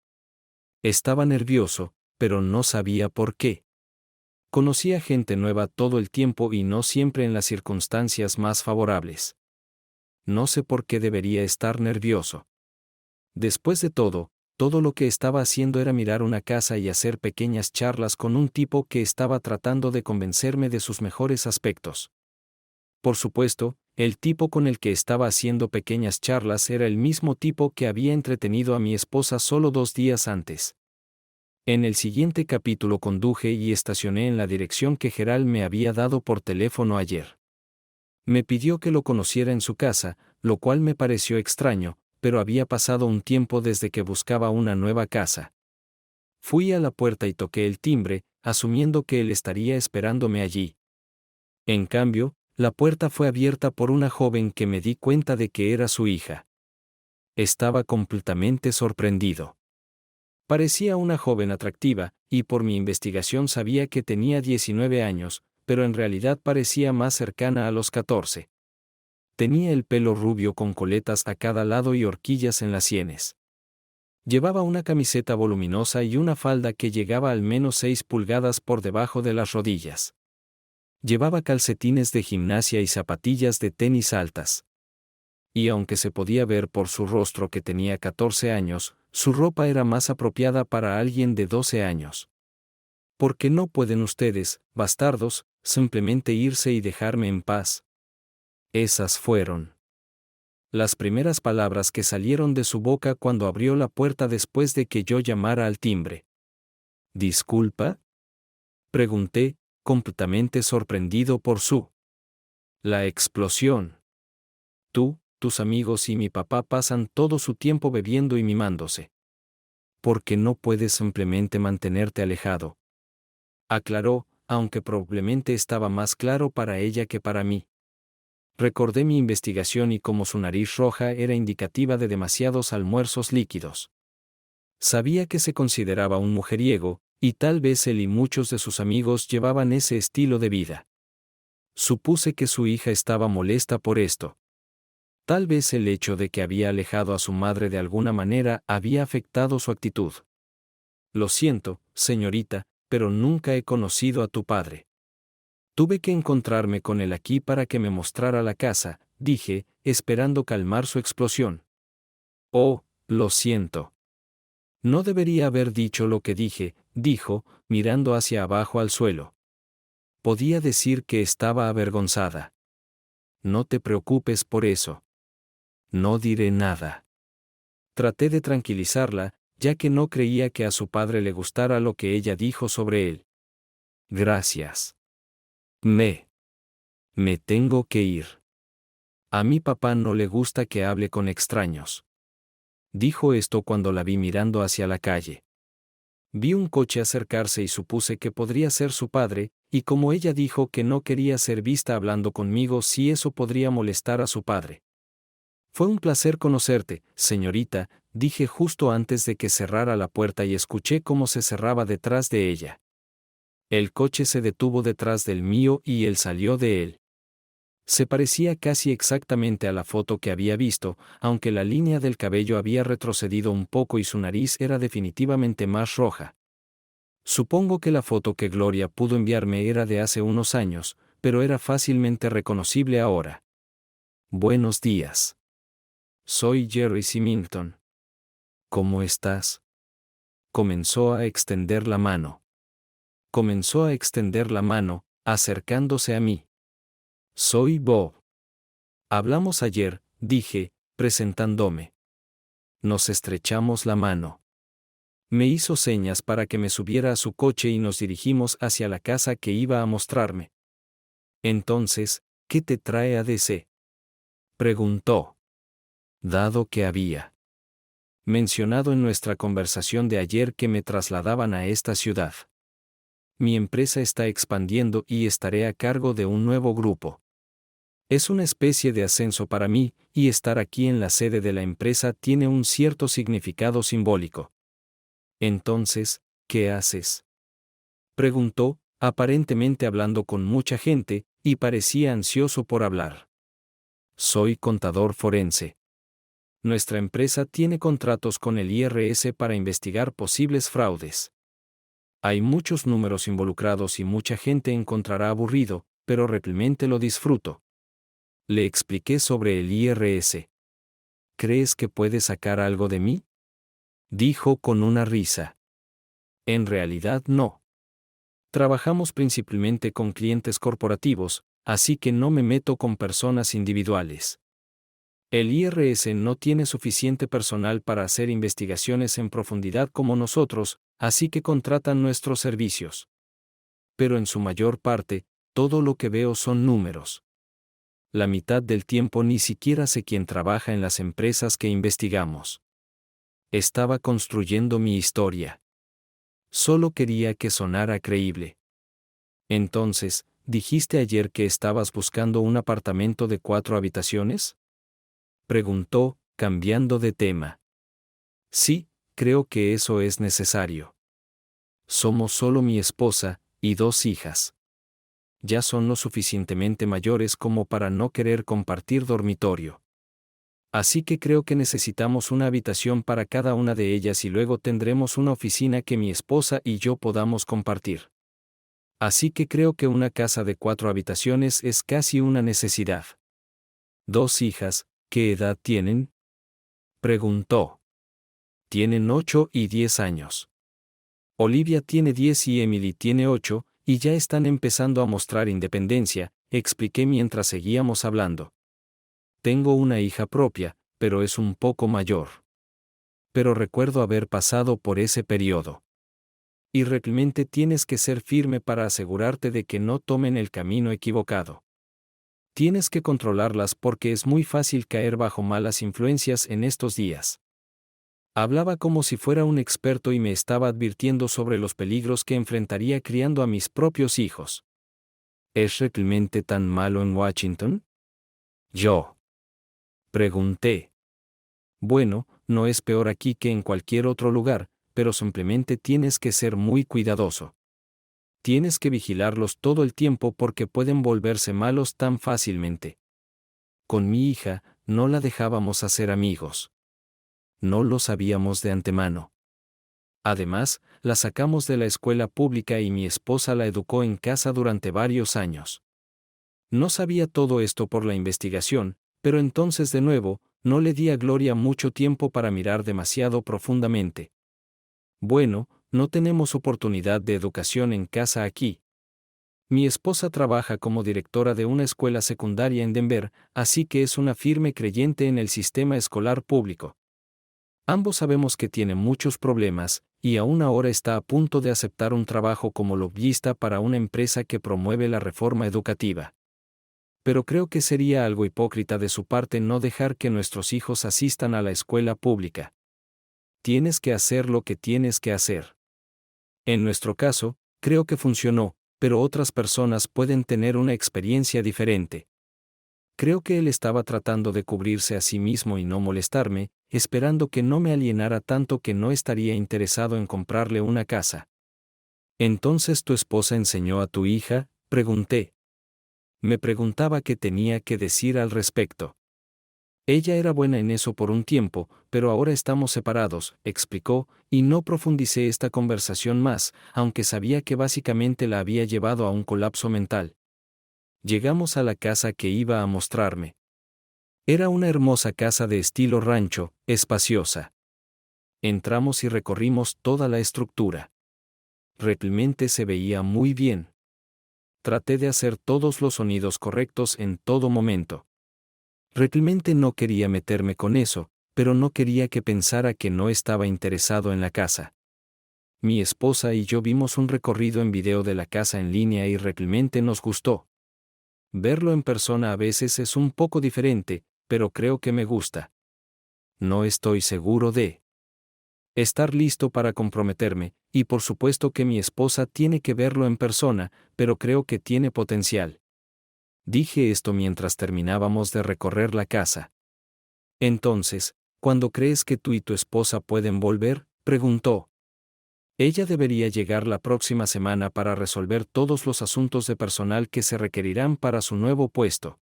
Estaba nervioso, pero no sabía por qué. Conocía gente nueva todo el tiempo y no siempre en las circunstancias más favorables. No sé por qué debería estar nervioso. Después de todo lo que estaba haciendo era mirar una casa y hacer pequeñas charlas con un tipo que estaba tratando de convencerme de sus mejores aspectos. Por supuesto, el tipo con el que estaba haciendo pequeñas charlas era el mismo tipo que había entretenido a mi esposa solo 2 días antes. En el siguiente capítulo conduje y estacioné en la dirección que Gerald me había dado por teléfono ayer. Me pidió que lo conociera en su casa, lo cual me pareció extraño, pero había pasado un tiempo desde que buscaba una nueva casa. Fui a la puerta y toqué el timbre, asumiendo que él estaría esperándome allí. En cambio, la puerta fue abierta por una joven que me di cuenta de que era su hija. Estaba completamente sorprendido. Parecía una joven atractiva, y por mi investigación sabía que tenía 19 años, pero en realidad parecía más cercana a los 14. Tenía el pelo rubio con coletas a cada lado y horquillas en las sienes. Llevaba una camiseta voluminosa y una falda que llegaba al menos 6 pulgadas por debajo de las rodillas. Llevaba calcetines de gimnasia y zapatillas de tenis altas. Y aunque se podía ver por su rostro que tenía 14 años, su ropa era más apropiada para alguien de 12 años. ¿Por qué no pueden ustedes, bastardos, simplemente irse y dejarme en paz? Esas fueron las primeras palabras que salieron de su boca cuando abrió la puerta después de que yo llamara al timbre. ¿Disculpa?, pregunté, completamente sorprendido por la explosión. Tus amigos y mi papá pasan todo su tiempo bebiendo y mimándose. ¿Por qué no puedes simplemente mantenerte alejado?, aclaró, aunque probablemente estaba más claro para ella que para mí. Recordé mi investigación y cómo su nariz roja era indicativa de demasiados almuerzos líquidos. Sabía que se consideraba un mujeriego, y tal vez él y muchos de sus amigos llevaban ese estilo de vida. Supuse que su hija estaba molesta por esto. Tal vez el hecho de que había alejado a su madre de alguna manera había afectado su actitud. Lo siento, señorita, pero nunca he conocido a tu padre. Tuve que encontrarme con él aquí para que me mostrara la casa, dije, esperando calmar su explosión. Oh, lo siento. No debería haber dicho lo que dije, dijo, mirando hacia abajo al suelo. Podía decir que estaba avergonzada. No te preocupes por eso. No diré nada. Traté de tranquilizarla, ya que no creía que a su padre le gustara lo que ella dijo sobre él. Gracias. Me tengo que ir. A mi papá no le gusta que hable con extraños. Dijo esto cuando la vi mirando hacia la calle. Vi un coche acercarse y supuse que podría ser su padre, y como ella dijo que no quería ser vista hablando conmigo si eso podría molestar a su padre. Fue un placer conocerte, señorita, dije justo antes de que cerrara la puerta y escuché cómo se cerraba detrás de ella. El coche se detuvo detrás del mío y él salió de él. Se parecía casi exactamente a la foto que había visto, aunque la línea del cabello había retrocedido un poco y su nariz era definitivamente más roja. Supongo que la foto que Gloria pudo enviarme era de hace unos años, pero era fácilmente reconocible ahora. Buenos días. Soy Jerry Symington. ¿Cómo estás? Comenzó a extender la mano. Acercándose a mí. Soy Bob. Hablamos ayer, dije, presentándome. Nos estrechamos la mano. Me hizo señas para que me subiera a su coche y nos dirigimos hacia la casa que iba a mostrarme. Entonces, ¿qué te trae a DC?, preguntó. Dado que había mencionado en nuestra conversación de ayer que me trasladaban a esta ciudad. Mi empresa está expandiendo y estaré a cargo de un nuevo grupo. Es una especie de ascenso para mí, y estar aquí en la sede de la empresa tiene un cierto significado simbólico. Entonces, ¿qué haces?, preguntó, aparentemente hablando con mucha gente, y parecía ansioso por hablar. Soy contador forense. Nuestra empresa tiene contratos con el IRS para investigar posibles fraudes. Hay muchos números involucrados y mucha gente encontrará aburrido, pero realmente lo disfruto. Le expliqué sobre el IRS. ¿Crees que puedes sacar algo de mí?, dijo con una risa. En realidad no. Trabajamos principalmente con clientes corporativos, así que no me meto con personas individuales. El IRS no tiene suficiente personal para hacer investigaciones en profundidad como nosotros, así que contratan nuestros servicios. Pero en su mayor parte, todo lo que veo son números. La mitad del tiempo ni siquiera sé quién trabaja en las empresas que investigamos. Estaba construyendo mi historia. Solo quería que sonara creíble. Entonces, ¿dijiste ayer que estabas buscando un apartamento de 4 habitaciones?, preguntó, cambiando de tema. Sí, creo que eso es necesario. Somos solo mi esposa y 2 hijas. Ya son lo suficientemente mayores como para no querer compartir dormitorio. Así que creo que necesitamos una habitación para cada una de ellas y luego tendremos una oficina que mi esposa y yo podamos compartir. Así que creo que una casa de 4 habitaciones es casi una necesidad. 2 hijas, ¿qué edad tienen?, preguntó. Tienen 8 y 10 años. Olivia tiene 10 y Emily tiene 8, y ya están empezando a mostrar independencia, expliqué mientras seguíamos hablando. Tengo una hija propia, pero es un poco mayor. Pero recuerdo haber pasado por ese periodo. Y realmente tienes que ser firme para asegurarte de que no tomen el camino equivocado. Tienes que controlarlas porque es muy fácil caer bajo malas influencias en estos días. Hablaba como si fuera un experto y me estaba advirtiendo sobre los peligros que enfrentaría criando a mis propios hijos. ¿Es realmente tan malo en Washington?, yo pregunté. Bueno, no es peor aquí que en cualquier otro lugar, pero simplemente tienes que ser muy cuidadoso. Tienes que vigilarlos todo el tiempo porque pueden volverse malos tan fácilmente. Con mi hija, no la dejábamos hacer amigos. No lo sabíamos de antemano. Además, la sacamos de la escuela pública y mi esposa la educó en casa durante varios años. No sabía todo esto por la investigación, pero entonces de nuevo, no le di a Gloria mucho tiempo para mirar demasiado profundamente. Bueno, no tenemos oportunidad de educación en casa aquí. Mi esposa trabaja como directora de una escuela secundaria en Denver, así que es una firme creyente en el sistema escolar público. Ambos sabemos que tiene muchos problemas, y aún ahora está a punto de aceptar un trabajo como lobbyista para una empresa que promueve la reforma educativa. Pero creo que sería algo hipócrita de su parte no dejar que nuestros hijos asistan a la escuela pública. Tienes que hacer lo que tienes que hacer. En nuestro caso, creo que funcionó, pero otras personas pueden tener una experiencia diferente. Creo que él estaba tratando de cubrirse a sí mismo y no molestarme, esperando que no me alienara tanto que no estaría interesado en comprarle una casa. ¿Entonces tu esposa enseñó a tu hija?, pregunté. Me preguntaba qué tenía que decir al respecto. Ella era buena en eso por un tiempo, pero ahora estamos separados, explicó, y no profundicé esta conversación más, aunque sabía que básicamente la había llevado a un colapso mental. Llegamos a la casa que iba a mostrarme. Era una hermosa casa de estilo rancho, espaciosa. Entramos y recorrimos toda la estructura. Realmente se veía muy bien. Traté de hacer todos los sonidos correctos en todo momento. Realmente no quería meterme con eso, pero no quería que pensara que no estaba interesado en la casa. Mi esposa y yo vimos un recorrido en video de la casa en línea y realmente nos gustó. Verlo en persona a veces es un poco diferente, pero creo que me gusta. No estoy seguro de Estar listo para comprometerme, y por supuesto que mi esposa tiene que verlo en persona, pero creo que tiene potencial. Dije esto mientras terminábamos de recorrer la casa. Entonces, ¿cuándo crees que tú y tu esposa pueden volver?, preguntó. Ella debería llegar la próxima semana para resolver todos los asuntos de personal que se requerirán para su nuevo puesto.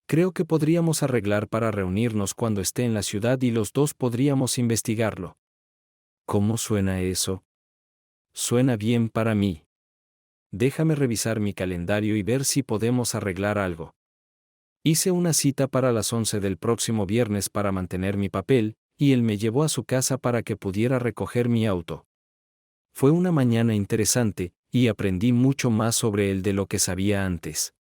Creo que podríamos arreglar para reunirnos cuando esté en la ciudad y los dos podríamos investigarlo. ¿Cómo suena eso? Suena bien para mí. Déjame revisar mi calendario y ver si podemos arreglar algo. Hice una cita para las 11 del próximo viernes para mantener mi papel, y él me llevó a su casa para que pudiera recoger mi auto. Fue una mañana interesante, y aprendí mucho más sobre él de lo que sabía antes.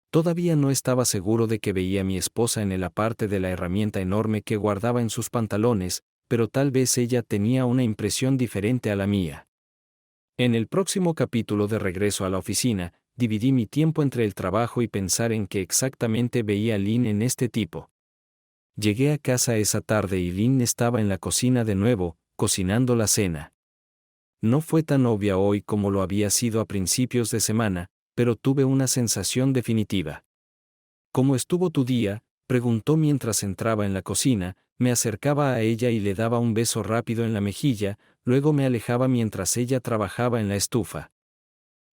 Todavía no estaba seguro de que veía a mi esposa en la parte de la herramienta enorme que guardaba en sus pantalones, pero tal vez ella tenía una impresión diferente a la mía. En el próximo capítulo de Regreso a la oficina, dividí mi tiempo entre el trabajo y pensar en qué exactamente veía a Lynn en este tipo. Llegué a casa esa tarde y Lynn estaba en la cocina de nuevo, cocinando la cena. No fue tan obvia hoy como lo había sido a principios de semana, pero tuve una sensación definitiva. ¿Cómo estuvo tu día?, preguntó mientras entraba en la cocina, me acercaba a ella y le daba un beso rápido en la mejilla, luego me alejaba mientras ella trabajaba en la estufa.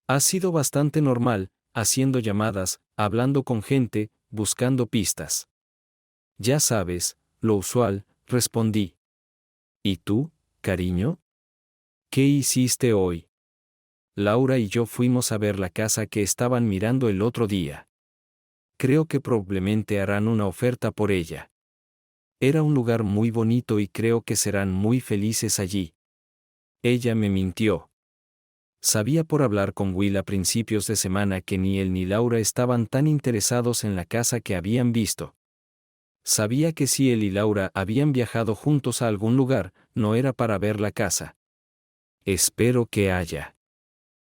Ha sido bastante normal, haciendo llamadas, hablando con gente, buscando pistas. Ya sabes, lo usual, respondí. ¿Y tú, cariño? ¿Qué hiciste hoy? Laura y yo fuimos a ver la casa que estaban mirando el otro día. Creo que probablemente harán una oferta por ella. Era un lugar muy bonito y creo que serán muy felices allí. Ella me mintió. Sabía por hablar con Will a principios de semana que ni él ni Laura estaban tan interesados en la casa que habían visto. Sabía que si él y Laura habían viajado juntos a algún lugar, no era para ver la casa. Espero que haya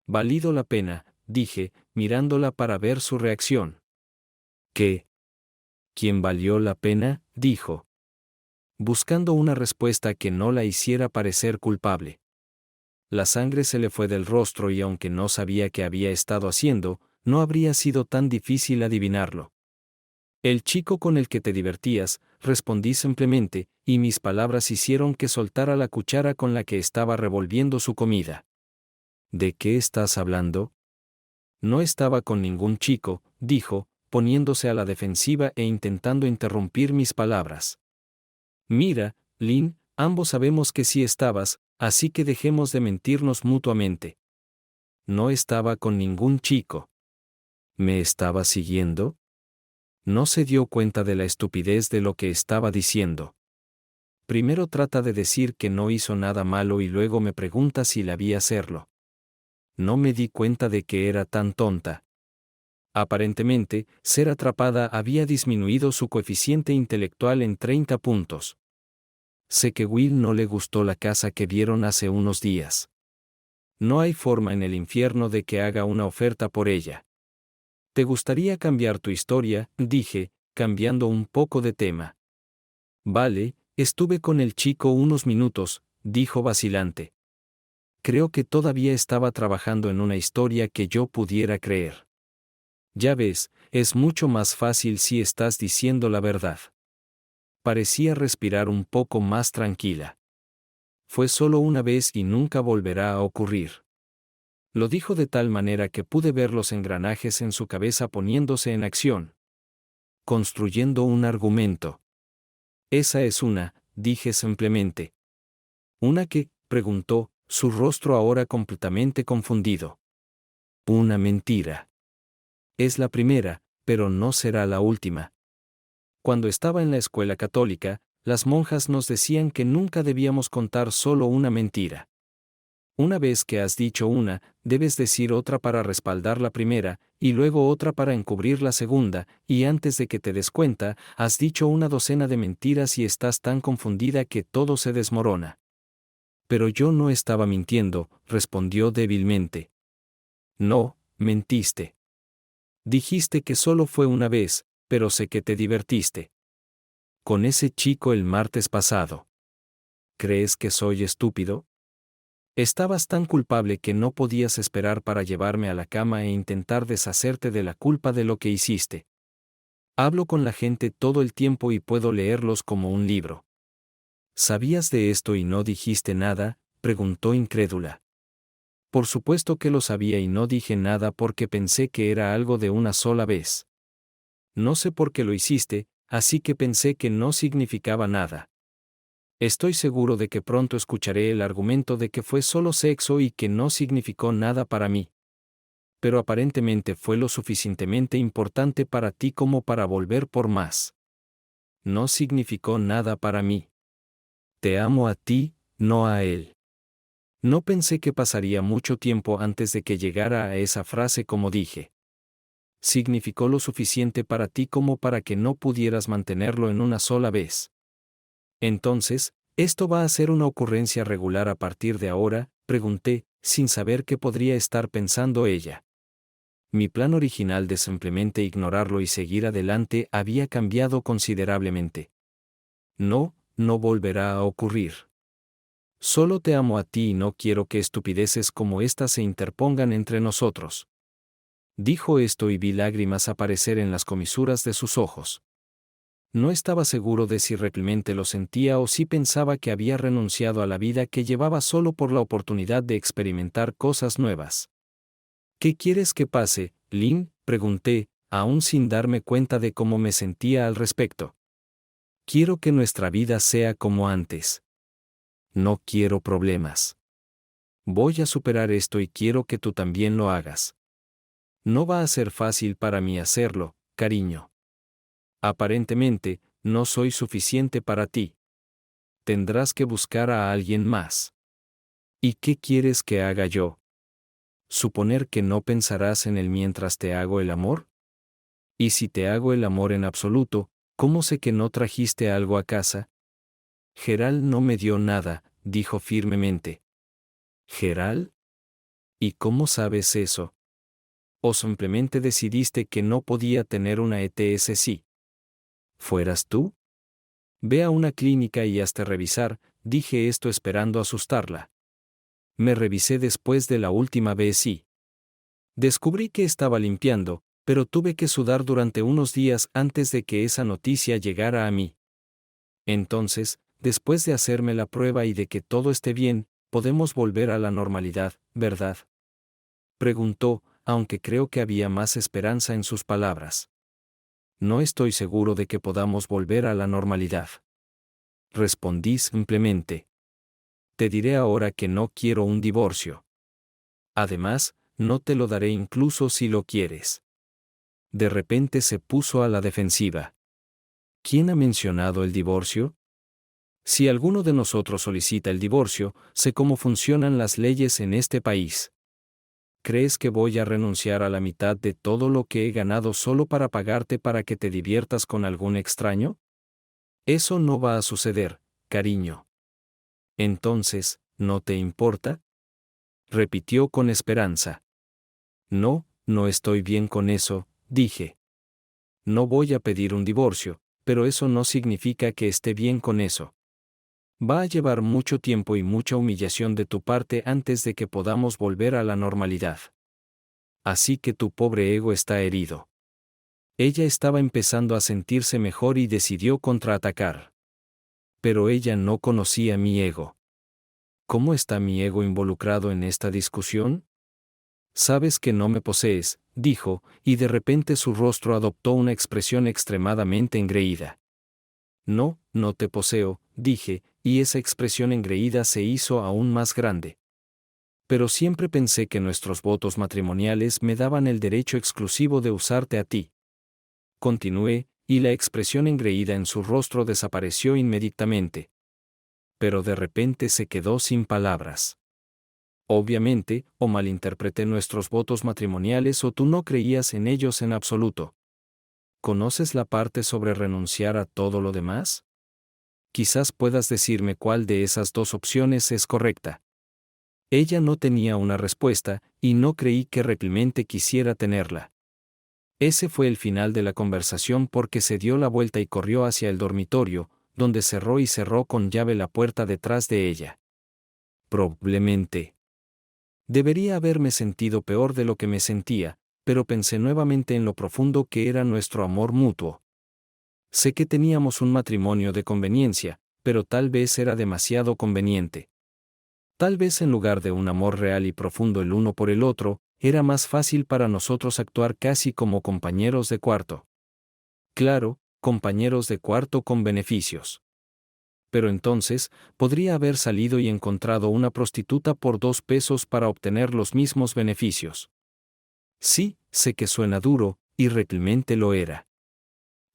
valido la pena, dije, mirándola para ver su reacción. ¿Qué? ¿Quién valió la pena?, dijo, buscando una respuesta que no la hiciera parecer culpable. La sangre se le fue del rostro y aunque no sabía qué había estado haciendo, no habría sido tan difícil adivinarlo. El chico con el que te divertías, respondí simplemente, y mis palabras hicieron que soltara la cuchara con la que estaba revolviendo su comida. ¿De qué estás hablando? No estaba con ningún chico, dijo, poniéndose a la defensiva e intentando interrumpir mis palabras. Mira, Lynn, ambos sabemos que sí estabas, así que dejemos de mentirnos mutuamente. No estaba con ningún chico. ¿Me estaba siguiendo? No se dio cuenta de la estupidez de lo que estaba diciendo. Primero trata de decir que no hizo nada malo y luego me pregunta si la vi hacerlo. No me di cuenta de que era tan tonta. Aparentemente, ser atrapada había disminuido su coeficiente intelectual en 30 puntos. Sé que Will no le gustó la casa que vieron hace unos días. No hay forma en el infierno de que haga una oferta por ella. ¿Te gustaría cambiar tu historia?, dije, cambiando un poco de tema. Vale, estuve con el chico unos minutos, dijo vacilante. Creo que todavía estaba trabajando en una historia que yo pudiera creer. Ya ves, es mucho más fácil si estás diciendo la verdad. Parecía respirar un poco más tranquila. Fue solo una vez y nunca volverá a ocurrir. Lo dijo de tal manera que pude ver los engranajes en su cabeza poniéndose en acción. Construyendo un argumento. Esa es una, dije simplemente. ¿Una qué?, preguntó, su rostro ahora completamente confundido. Una mentira. Es la primera, pero no será la última. Cuando estaba en la escuela católica, las monjas nos decían que nunca debíamos contar solo una mentira. Una vez que has dicho una, debes decir otra para respaldar la primera, y luego otra para encubrir la segunda, y antes de que te des cuenta, has dicho una docena de mentiras y estás tan confundida que todo se desmorona. Pero yo no estaba mintiendo, respondió débilmente. No, mentiste. Dijiste que solo fue una vez, pero sé que te divertiste. Con ese chico el martes pasado. ¿Crees que soy estúpido? Estabas tan culpable que no podías esperar para llevarme a la cama e intentar deshacerte de la culpa de lo que hiciste. Hablo con la gente todo el tiempo y puedo leerlos como un libro. ¿Sabías de esto y no dijiste nada?, preguntó incrédula. Por supuesto que lo sabía y no dije nada porque pensé que era algo de una sola vez. No sé por qué lo hiciste, así que pensé que no significaba nada. Estoy seguro de que pronto escucharé el argumento de que fue solo sexo y que no significó nada para mí. Pero aparentemente fue lo suficientemente importante para ti como para volver por más. No significó nada para mí. Te amo a ti, no a él. No pensé que pasaría mucho tiempo antes de que llegara a esa frase como dije. Significó lo suficiente para ti como para que no pudieras mantenerlo en una sola vez. Entonces, ¿esto va a ser una ocurrencia regular a partir de ahora?, pregunté, sin saber qué podría estar pensando ella. Mi plan original de simplemente ignorarlo y seguir adelante había cambiado considerablemente. No, no volverá a ocurrir. Solo te amo a ti y no quiero que estupideces como esta se interpongan entre nosotros. Dijo esto y vi lágrimas aparecer en las comisuras de sus ojos. No estaba seguro de si realmente lo sentía o si pensaba que había renunciado a la vida que llevaba solo por la oportunidad de experimentar cosas nuevas. ¿Qué quieres que pase, Lynn?, pregunté, aún sin darme cuenta de cómo me sentía al respecto. Quiero que nuestra vida sea como antes. No quiero problemas. Voy a superar esto y quiero que tú también lo hagas. No va a ser fácil para mí hacerlo, cariño. Aparentemente, no soy suficiente para ti. Tendrás que buscar a alguien más. ¿Y qué quieres que haga yo? ¿Suponer que no pensarás en él mientras te hago el amor? Y si te hago el amor en absoluto, ¿cómo sé que no trajiste algo a casa? Gerald no me dio nada, dijo firmemente. ¿Gerald? ¿Y cómo sabes eso? ¿O simplemente decidiste que no podía tener una ETS si fueras tú? Ve a una clínica y hazte revisar, dije esto esperando asustarla. Me revisé después de la última vez y descubrí que estaba limpiando, pero tuve que sudar durante unos días antes de que esa noticia llegara a mí. Entonces, después de hacerme la prueba y de que todo esté bien, podemos volver a la normalidad, ¿verdad?, preguntó, aunque creo que había más esperanza en sus palabras. No estoy seguro de que podamos volver a la normalidad. Respondí simplemente. Te diré ahora que no quiero un divorcio. Además, no te lo daré incluso si lo quieres. De repente se puso a la defensiva. ¿Quién ha mencionado el divorcio? Si alguno de nosotros solicita el divorcio, sé cómo funcionan las leyes en este país. ¿Crees que voy a renunciar a la mitad de todo lo que he ganado solo para pagarte para que te diviertas con algún extraño? Eso no va a suceder, cariño. Entonces, ¿no te importa?, repitió con esperanza. No, no estoy bien con eso, dije. No voy a pedir un divorcio, pero eso no significa que esté bien con eso. Va a llevar mucho tiempo y mucha humillación de tu parte antes de que podamos volver a la normalidad. Así que tu pobre ego está herido. Ella estaba empezando a sentirse mejor y decidió contraatacar. Pero ella no conocía mi ego. ¿Cómo está mi ego involucrado en esta discusión? Sabes que no me posees, dijo, y de repente su rostro adoptó una expresión extremadamente engreída. No, no te poseo, dije, y esa expresión engreída se hizo aún más grande. Pero siempre pensé que nuestros votos matrimoniales me daban el derecho exclusivo de usarte a ti. Continué, y la expresión engreída en su rostro desapareció inmediatamente. Pero de repente se quedó sin palabras. Obviamente, o malinterpreté nuestros votos matrimoniales o tú no creías en ellos en absoluto. ¿Conoces la parte sobre renunciar a todo lo demás? Quizás puedas decirme cuál de esas dos opciones es correcta. Ella no tenía una respuesta, y no creí que realmente quisiera tenerla. Ese fue el final de la conversación porque se dio la vuelta y corrió hacia el dormitorio, donde cerró y cerró con llave la puerta detrás de ella. Probablemente debería haberme sentido peor de lo que me sentía, pero pensé nuevamente en lo profundo que era nuestro amor mutuo. Sé que teníamos un matrimonio de conveniencia, pero tal vez era demasiado conveniente. Tal vez en lugar de un amor real y profundo el uno por el otro, era más fácil para nosotros actuar casi como compañeros de cuarto. Claro, compañeros de cuarto con beneficios. Pero entonces, podría haber salido y encontrado una prostituta por 2 pesos para obtener los mismos beneficios. Sí, sé que suena duro, y realmente lo era.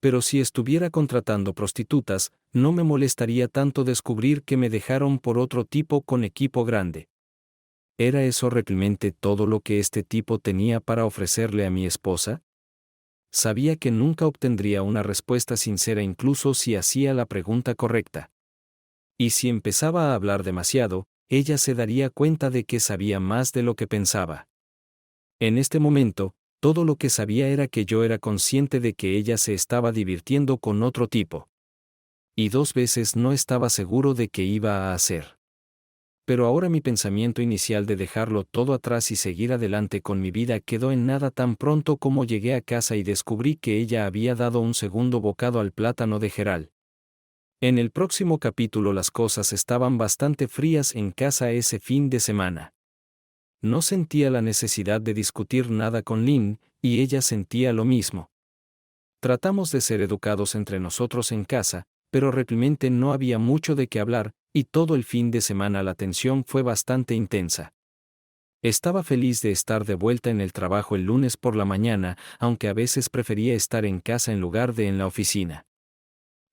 Pero si estuviera contratando prostitutas, no me molestaría tanto descubrir que me dejaron por otro tipo con equipo grande. ¿Era eso realmente todo lo que este tipo tenía para ofrecerle a mi esposa? Sabía que nunca obtendría una respuesta sincera incluso si hacía la pregunta correcta. Y si empezaba a hablar demasiado, ella se daría cuenta de que sabía más de lo que pensaba. En este momento, todo lo que sabía era que yo era consciente de que ella se estaba divirtiendo con otro tipo. Y 2 veces no estaba seguro de qué iba a hacer. Pero ahora mi pensamiento inicial de dejarlo todo atrás y seguir adelante con mi vida quedó en nada tan pronto como llegué a casa y descubrí que ella había dado un segundo bocado al plátano de Gerald. En el próximo capítulo las cosas estaban bastante frías en casa ese fin de semana. No sentía la necesidad de discutir nada con Lynn, y ella sentía lo mismo. Tratamos de ser educados entre nosotros en casa, pero realmente no había mucho de qué hablar, y todo el fin de semana la tensión fue bastante intensa. Estaba feliz de estar de vuelta en el trabajo el lunes por la mañana, aunque a veces prefería estar en casa en lugar de en la oficina.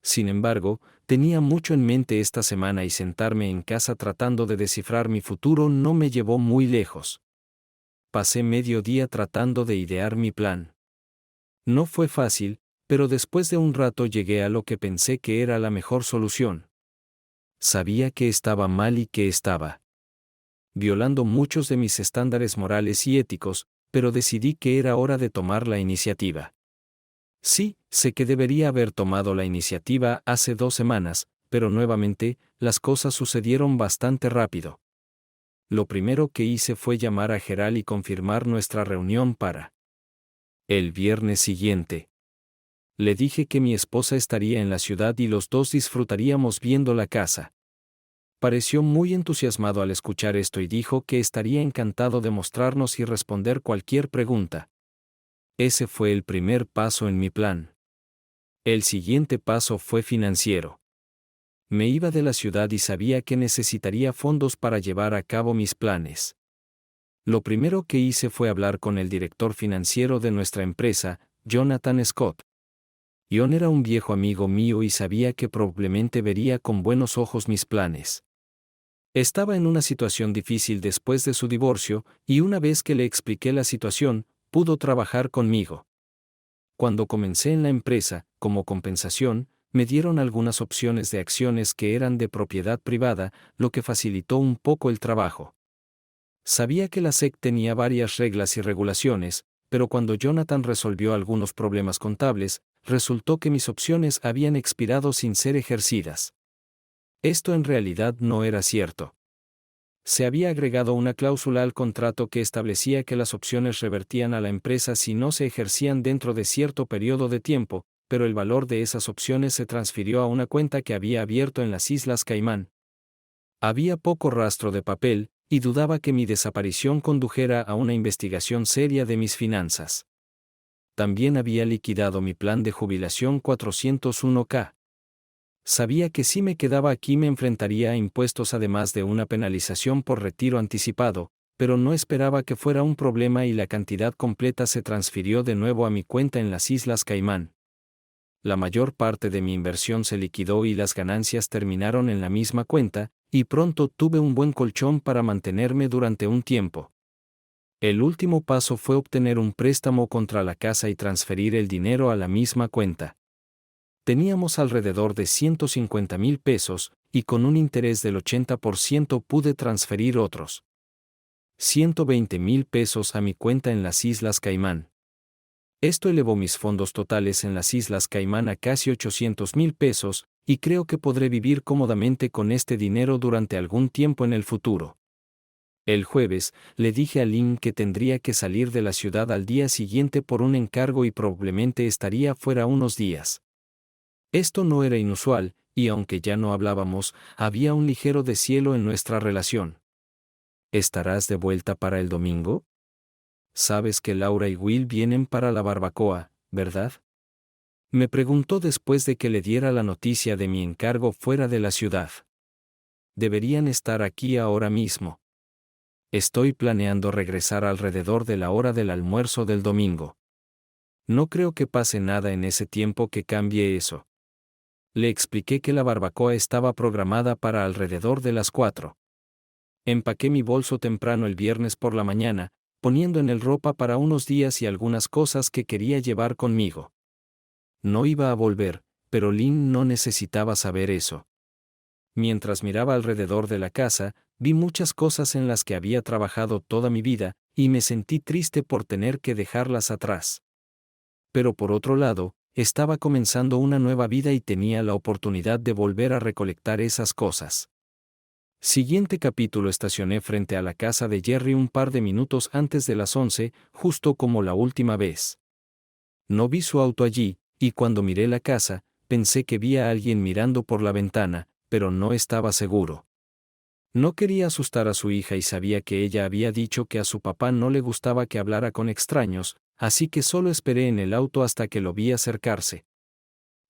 Sin embargo, tenía mucho en mente esta semana y sentarme en casa tratando de descifrar mi futuro no me llevó muy lejos. Pasé medio día tratando de idear mi plan. No fue fácil, pero después de un rato llegué a lo que pensé que era la mejor solución. Sabía que estaba mal y que estaba violando muchos de mis estándares morales y éticos, pero decidí que era hora de tomar la iniciativa. Sí, sé que debería haber tomado la iniciativa hace 2 semanas, pero nuevamente, las cosas sucedieron bastante rápido. Lo primero que hice fue llamar a Gerald y confirmar nuestra reunión para el viernes siguiente. Le dije que mi esposa estaría en la ciudad y los dos disfrutaríamos viendo la casa. Pareció muy entusiasmado al escuchar esto y dijo que estaría encantado de mostrarnos y responder cualquier pregunta. Ese fue el primer paso en mi plan. El siguiente paso fue financiero. Me iba de la ciudad y sabía que necesitaría fondos para llevar a cabo mis planes. Lo primero que hice fue hablar con el director financiero de nuestra empresa, Jonathan Scott. John era un viejo amigo mío y sabía que probablemente vería con buenos ojos mis planes. Estaba en una situación difícil después de su divorcio, y una vez que le expliqué la situación, pudo trabajar conmigo. Cuando comencé en la empresa, como compensación, me dieron algunas opciones de acciones que eran de propiedad privada, lo que facilitó un poco el trabajo. Sabía que la SEC tenía varias reglas y regulaciones, pero cuando Jonathan resolvió algunos problemas contables, resultó que mis opciones habían expirado sin ser ejercidas. Esto en realidad no era cierto. Se había agregado una cláusula al contrato que establecía que las opciones revertían a la empresa si no se ejercían dentro de cierto periodo de tiempo, pero el valor de esas opciones se transfirió a una cuenta que había abierto en las Islas Caimán. Había poco rastro de papel, y dudaba que mi desaparición condujera a una investigación seria de mis finanzas. También había liquidado mi plan de jubilación 401k. Sabía que si me quedaba aquí me enfrentaría a impuestos además de una penalización por retiro anticipado, pero no esperaba que fuera un problema y la cantidad completa se transfirió de nuevo a mi cuenta en las Islas Caimán. La mayor parte de mi inversión se liquidó y las ganancias terminaron en la misma cuenta, y pronto tuve un buen colchón para mantenerme durante un tiempo. El último paso fue obtener un préstamo contra la casa y transferir el dinero a la misma cuenta. Teníamos alrededor de 150,000 pesos, y con un interés del 80% pude transferir otros 120,000 pesos a mi cuenta en las Islas Caimán. Esto elevó mis fondos totales en las Islas Caimán a casi 800,000 pesos, y creo que podré vivir cómodamente con este dinero durante algún tiempo en el futuro. El jueves, le dije a Lynn que tendría que salir de la ciudad al día siguiente por un encargo y probablemente estaría fuera unos días. Esto no era inusual, y aunque ya no hablábamos, había un ligero deshielo en nuestra relación. ¿Estarás de vuelta para el domingo? Sabes que Laura y Will vienen para la barbacoa, ¿verdad? Me preguntó después de que le diera la noticia de mi encargo fuera de la ciudad. Deberían estar aquí ahora mismo. Estoy planeando regresar alrededor de la hora del almuerzo del domingo. No creo que pase nada en ese tiempo que cambie eso. Le expliqué que la barbacoa estaba programada para alrededor de las 4. Empaqué mi bolso temprano el viernes por la mañana, poniendo en él ropa para unos días y algunas cosas que quería llevar conmigo. No iba a volver, pero Lynn no necesitaba saber eso. Mientras miraba alrededor de la casa, vi muchas cosas en las que había trabajado toda mi vida, y me sentí triste por tener que dejarlas atrás. Pero por otro lado, estaba comenzando una nueva vida y tenía la oportunidad de volver a recolectar esas cosas. Siguiente capítulo. Estacioné frente a la casa de Jerry un par de minutos antes de las 11, justo como la última vez. No vi su auto allí, y cuando miré la casa, pensé que vi a alguien mirando por la ventana, pero no estaba seguro. No quería asustar a su hija y sabía que ella había dicho que a su papá no le gustaba que hablara con extraños, así que solo esperé en el auto hasta que lo vi acercarse.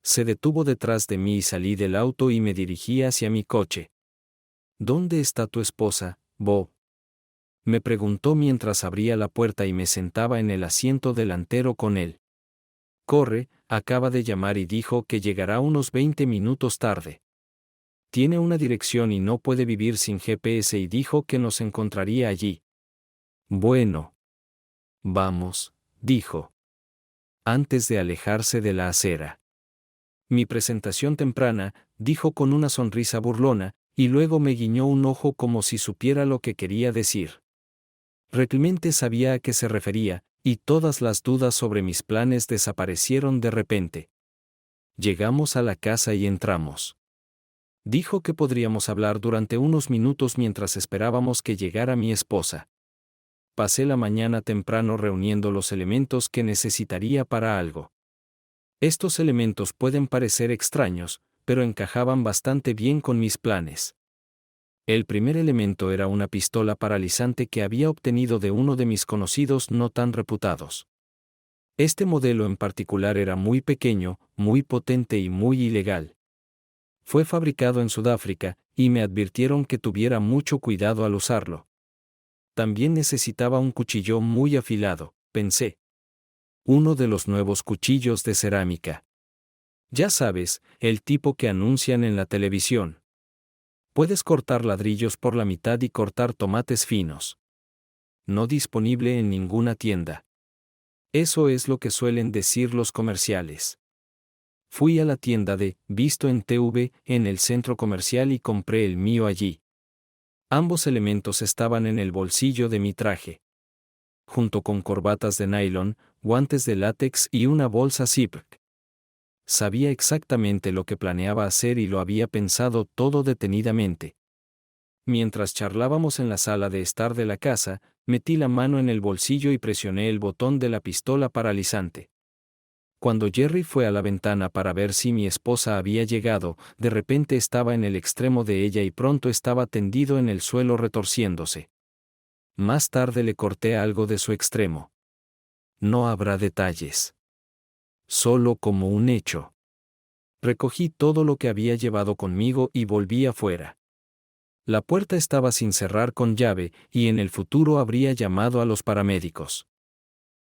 Se detuvo detrás de mí y salí del auto y me dirigí hacia mi coche. ¿Dónde está tu esposa, Bob? Me preguntó mientras abría la puerta y me sentaba en el asiento delantero con él. Corre, acaba de llamar y dijo que llegará unos 20 minutos tarde. Tiene una dirección y no puede vivir sin GPS y dijo que nos encontraría allí. Bueno. Vamos, dijo. Antes de alejarse de la acera. Mi presentación temprana, dijo con una sonrisa burlona, y luego me guiñó un ojo como si supiera lo que quería decir. Realmente sabía a qué se refería, y todas las dudas sobre mis planes desaparecieron de repente. Llegamos a la casa y entramos. Dijo que podríamos hablar durante unos minutos mientras esperábamos que llegara mi esposa. Pasé la mañana temprano reuniendo los elementos que necesitaría para algo. Estos elementos pueden parecer extraños, pero encajaban bastante bien con mis planes. El primer elemento era una pistola paralizante que había obtenido de uno de mis conocidos no tan reputados. Este modelo en particular era muy pequeño, muy potente y muy ilegal. Fue fabricado en Sudáfrica, y me advirtieron que tuviera mucho cuidado al usarlo. También necesitaba un cuchillo muy afilado, pensé. Uno de los nuevos cuchillos de cerámica. Ya sabes, el tipo que anuncian en la televisión. Puedes cortar ladrillos por la mitad y cortar tomates finos. No disponible en ninguna tienda. Eso es lo que suelen decir los comerciales. Fui a la tienda de Visto en TV en el centro comercial y compré el mío allí. Ambos elementos estaban en el bolsillo de mi traje. Junto con corbatas de nylon, guantes de látex y una bolsa Ziploc. Sabía exactamente lo que planeaba hacer y lo había pensado todo detenidamente. Mientras charlábamos en la sala de estar de la casa, metí la mano en el bolsillo y presioné el botón de la pistola paralizante. Cuando Jerry fue a la ventana para ver si mi esposa había llegado, de repente estaba en el extremo de ella y pronto estaba tendido en el suelo retorciéndose. Más tarde le corté algo de su extremo. No habrá detalles. Solo como un hecho. Recogí todo lo que había llevado conmigo y volví afuera. La puerta estaba sin cerrar con llave, y en el futuro habría llamado a los paramédicos.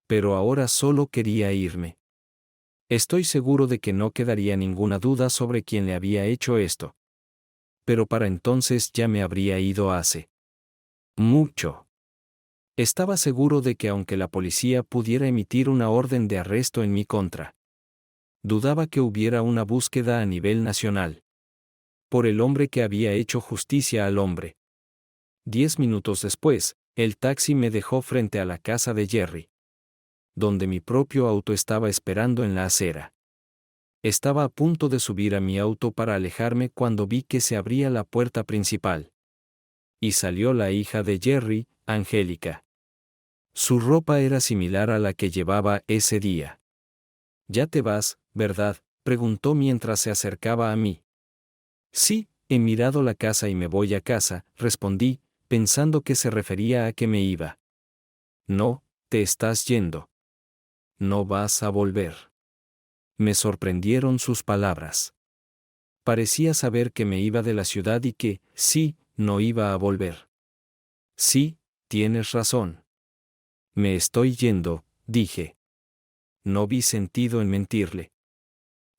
Pero ahora solo quería irme. Estoy seguro de que no quedaría ninguna duda sobre quién le había hecho esto. Pero para entonces ya me habría ido hace mucho. Estaba seguro de que aunque la policía pudiera emitir una orden de arresto en mi contra, dudaba que hubiera una búsqueda a nivel nacional. Por el hombre que había hecho justicia al hombre. 10 minutos después, el taxi me dejó frente a la casa de Jerry, donde mi propio auto estaba esperando en la acera. Estaba a punto de subir a mi auto para alejarme cuando vi que se abría la puerta principal. Y salió la hija de Jerry, Angélica. Su ropa era similar a la que llevaba ese día. «¿Ya te vas, verdad?», preguntó mientras se acercaba a mí. «Sí, he mirado la casa y me voy a casa», respondí, pensando que se refería a que me iba. «No, te estás yendo. No vas a volver». Me sorprendieron sus palabras. Parecía saber que me iba de la ciudad y que, sí, no iba a volver. «Sí, tienes razón. Me estoy yendo», dije. No vi sentido en mentirle.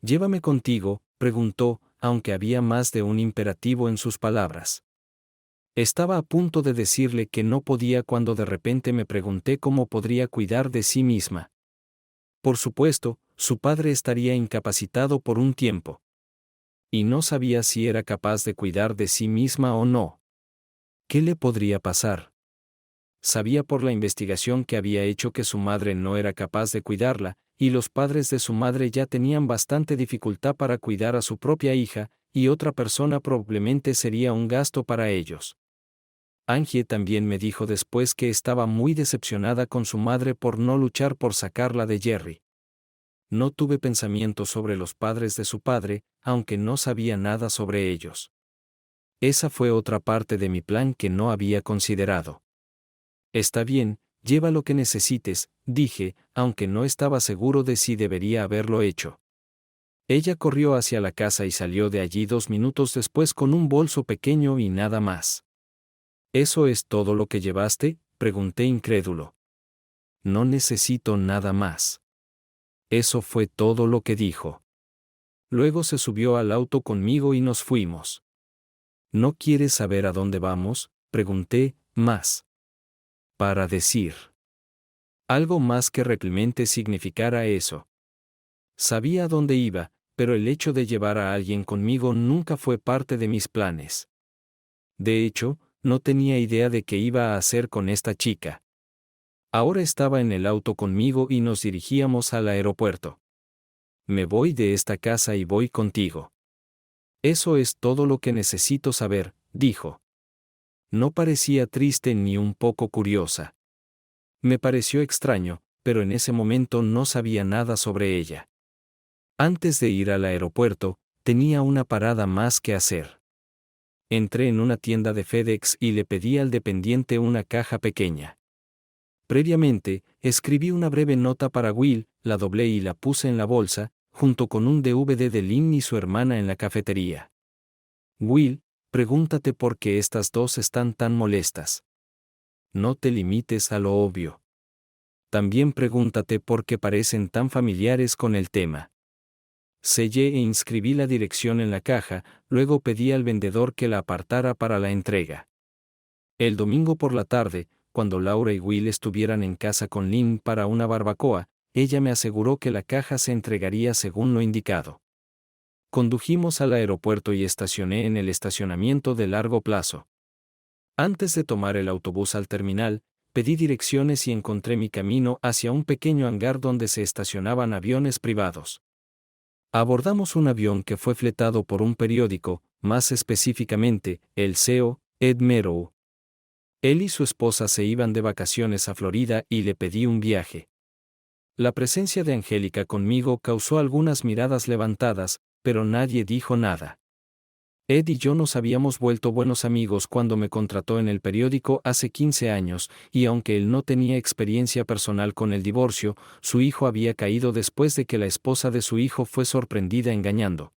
«¿Llévame contigo?», preguntó, aunque había más de un imperativo en sus palabras. Estaba a punto de decirle que no podía cuando de repente me pregunté cómo podría cuidar de sí misma. Por supuesto, su padre estaría incapacitado por un tiempo. Y no sabía si era capaz de cuidar de sí misma o no. ¿Qué le podría pasar? Sabía por la investigación que había hecho que su madre no era capaz de cuidarla, y los padres de su madre ya tenían bastante dificultad para cuidar a su propia hija, y otra persona probablemente sería un gasto para ellos. Angie también me dijo después que estaba muy decepcionada con su madre por no luchar por sacarla de Jerry. No tuve pensamientos sobre los padres de su padre, aunque no sabía nada sobre ellos. Esa fue otra parte de mi plan que no había considerado. «Está bien, lleva lo que necesites», dije, aunque no estaba seguro de si debería haberlo hecho. Ella corrió hacia la casa y salió de allí 2 minutos después con un bolso pequeño y nada más. «¿Eso es todo lo que llevaste?», pregunté incrédulo. «No necesito nada más». Eso fue todo lo que dijo. Luego se subió al auto conmigo y nos fuimos. «¿No quieres saber a dónde vamos?», pregunté, más para decir algo más que realmente significara eso. Sabía a dónde iba, pero el hecho de llevar a alguien conmigo nunca fue parte de mis planes. De hecho, no tenía idea de qué iba a hacer con esta chica. Ahora estaba en el auto conmigo y nos dirigíamos al aeropuerto. «Me voy de esta casa y voy contigo». «Eso es todo lo que necesito saber», dijo. No parecía triste ni un poco curiosa. Me pareció extraño, pero en ese momento no sabía nada sobre ella. Antes de ir al aeropuerto, tenía una parada más que hacer. Entré en una tienda de FedEx y le pedí al dependiente una caja pequeña. Previamente, escribí una breve nota para Will, la doblé y la puse en la bolsa, junto con un DVD de Lynn y su hermana en la cafetería. «Will, pregúntate por qué estas dos están tan molestas. No te limites a lo obvio. También pregúntate por qué parecen tan familiares con el tema». Sellé e inscribí la dirección en la caja, luego pedí al vendedor que la apartara para la entrega. El domingo por la tarde, cuando Laura y Will estuvieran en casa con Lynn para una barbacoa, ella me aseguró que la caja se entregaría según lo indicado. Condujimos al aeropuerto y estacioné en el estacionamiento de largo plazo. Antes de tomar el autobús al terminal, pedí direcciones y encontré mi camino hacia un pequeño hangar donde se estacionaban aviones privados. Abordamos un avión que fue fletado por un periódico, más específicamente, el CEO, Ed Merow. Él y su esposa se iban de vacaciones a Florida y le pedí un viaje. La presencia de Angélica conmigo causó algunas miradas levantadas, pero nadie dijo nada. Ed y yo nos habíamos vuelto buenos amigos cuando me contrató en el periódico hace 15 años, y aunque él no tenía experiencia personal con el divorcio, su hijo había caído después de que la esposa de su hijo fue sorprendida engañando.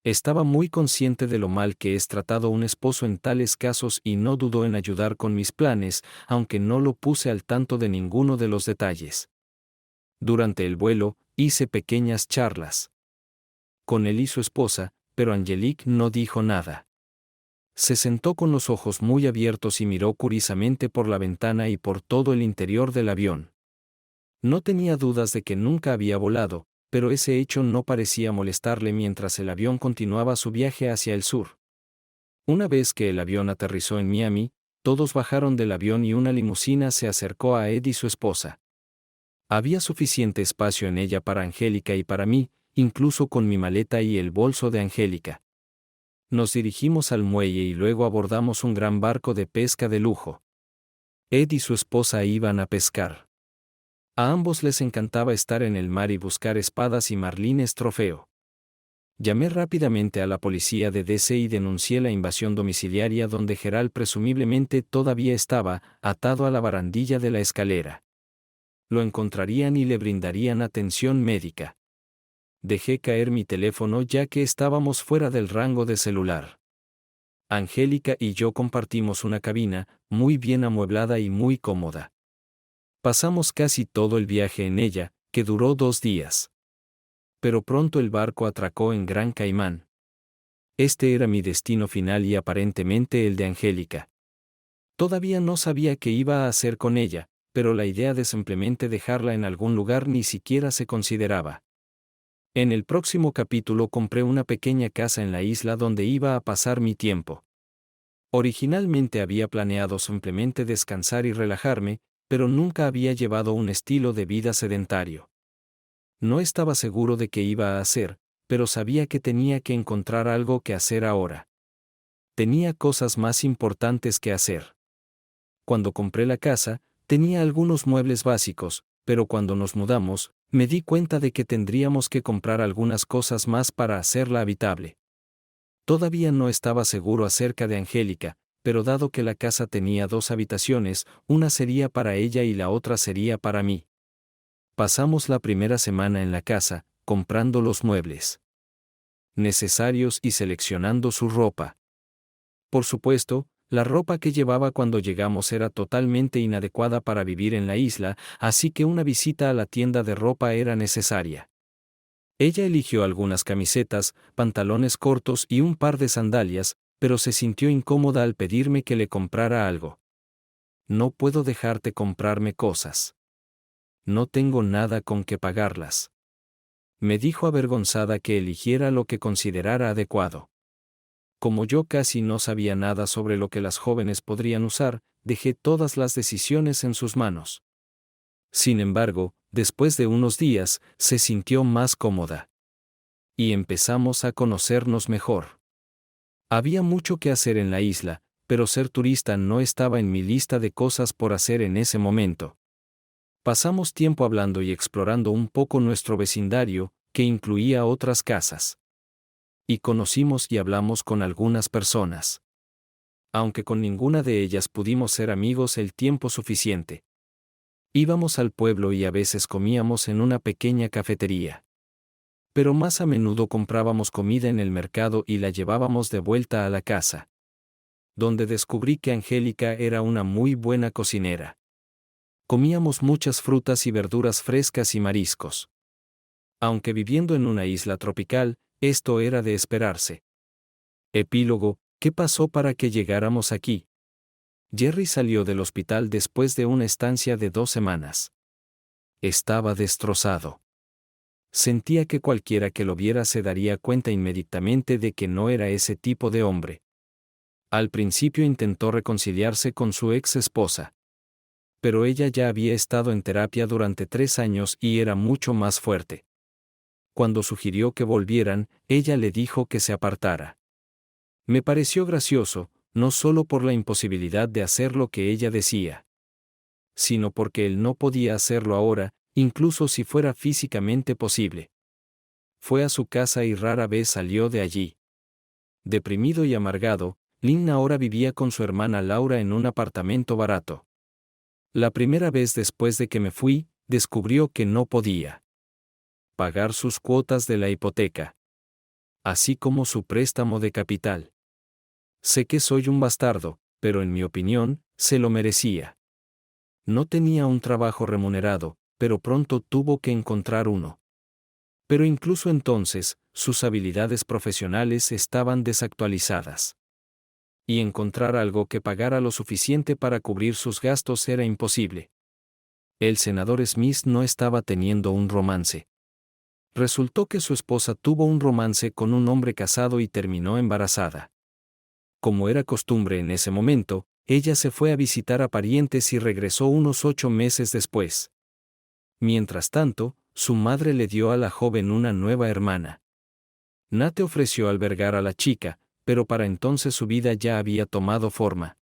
Estaba muy consciente de lo mal que es tratado un esposo en tales casos y no dudó en ayudar con mis planes, aunque no lo puse al tanto de ninguno de los detalles. Durante el vuelo, hice pequeñas charlas con él y su esposa, pero Angelique no dijo nada. Se sentó con los ojos muy abiertos y miró curiosamente por la ventana y por todo el interior del avión. No tenía dudas de que nunca había volado, pero ese hecho no parecía molestarle mientras el avión continuaba su viaje hacia el sur. Una vez que el avión aterrizó en Miami, todos bajaron del avión y una limusina se acercó a Ed y su esposa. Había suficiente espacio en ella para Angélica y para mí, incluso con mi maleta y el bolso de Angélica. Nos dirigimos al muelle y luego abordamos un gran barco de pesca de lujo. Ed y su esposa iban a pescar. A ambos les encantaba estar en el mar y buscar espadas y marlines trofeo. Llamé rápidamente a la policía de DC y denuncié la invasión domiciliaria donde Gerald presumiblemente todavía estaba atado a la barandilla de la escalera. Lo encontrarían y le brindarían atención médica. Dejé caer mi teléfono ya que estábamos fuera del rango de celular. Angélica y yo compartimos una cabina, muy bien amueblada y muy cómoda. Pasamos casi todo el viaje en ella, que duró 2 días. Pero pronto el barco atracó en Gran Caimán. Este era mi destino final y aparentemente el de Angélica. Todavía no sabía qué iba a hacer con ella, pero la idea de simplemente dejarla en algún lugar ni siquiera se consideraba. En el próximo capítulo compré una pequeña casa en la isla donde iba a pasar mi tiempo. Originalmente había planeado simplemente descansar y relajarme, pero nunca había llevado un estilo de vida sedentario. No estaba seguro de qué iba a hacer, pero sabía que tenía que encontrar algo que hacer ahora. Tenía cosas más importantes que hacer. Cuando compré la casa, tenía algunos muebles básicos, pero cuando nos mudamos, me di cuenta de que tendríamos que comprar algunas cosas más para hacerla habitable. Todavía no estaba seguro acerca de Angélica, pero dado que la casa tenía 2 habitaciones, una sería para ella y la otra sería para mí. Pasamos la primera semana en la casa, comprando los muebles necesarios y seleccionando su ropa. Por supuesto, la ropa que llevaba cuando llegamos era totalmente inadecuada para vivir en la isla, así que una visita a la tienda de ropa era necesaria. Ella eligió algunas camisetas, pantalones cortos y un par de sandalias, pero se sintió incómoda al pedirme que le comprara algo. No puedo dejarte comprarme cosas. No tengo nada con que pagarlas. Me dijo avergonzada que eligiera lo que considerara adecuado. Como yo casi no sabía nada sobre lo que las jóvenes podrían usar, dejé todas las decisiones en sus manos. Sin embargo, después de unos días, se sintió más cómoda. Y empezamos a conocernos mejor. Había mucho que hacer en la isla, pero ser turista no estaba en mi lista de cosas por hacer en ese momento. Pasamos tiempo hablando y explorando un poco nuestro vecindario, que incluía otras casas. Y conocimos y hablamos con algunas personas. Aunque con ninguna de ellas pudimos ser amigos el tiempo suficiente. Íbamos al pueblo y a veces comíamos en una pequeña cafetería. Pero más a menudo comprábamos comida en el mercado y la llevábamos de vuelta a la casa. Donde descubrí que Angélica era una muy buena cocinera. Comíamos muchas frutas y verduras frescas y mariscos. Aunque viviendo en una isla tropical, esto era de esperarse. Epílogo, ¿qué pasó para que llegáramos aquí? Jerry salió del hospital después de una estancia de 2 semanas. Estaba destrozado. Sentía que cualquiera que lo viera se daría cuenta inmediatamente de que no era ese tipo de hombre. Al principio intentó reconciliarse con su ex esposa. Pero ella ya había estado en terapia durante 3 años y era mucho más fuerte. Cuando sugirió que volvieran, ella le dijo que se apartara. Me pareció gracioso, no solo por la imposibilidad de hacer lo que ella decía, sino porque él no podía hacerlo ahora, incluso si fuera físicamente posible. Fue a su casa y rara vez salió de allí. Deprimido y amargado, Lynn ahora vivía con su hermana Laura en un apartamento barato. La primera vez después de que me fui, descubrió que no podía pagar sus cuotas de la hipoteca, así como su préstamo de capital. Sé que soy un bastardo, pero en mi opinión, se lo merecía. No tenía un trabajo remunerado, pero pronto tuvo que encontrar uno. Pero incluso entonces, sus habilidades profesionales estaban desactualizadas. Y encontrar algo que pagara lo suficiente para cubrir sus gastos era imposible. El senador Smith no estaba teniendo un romance. Resultó que su esposa tuvo un romance con un hombre casado y terminó embarazada. Como era costumbre en ese momento, ella se fue a visitar a parientes y regresó unos 8 meses después. Mientras tanto, su madre le dio a la joven una nueva hermana. Nate ofreció albergar a la chica, pero para entonces su vida ya había tomado forma.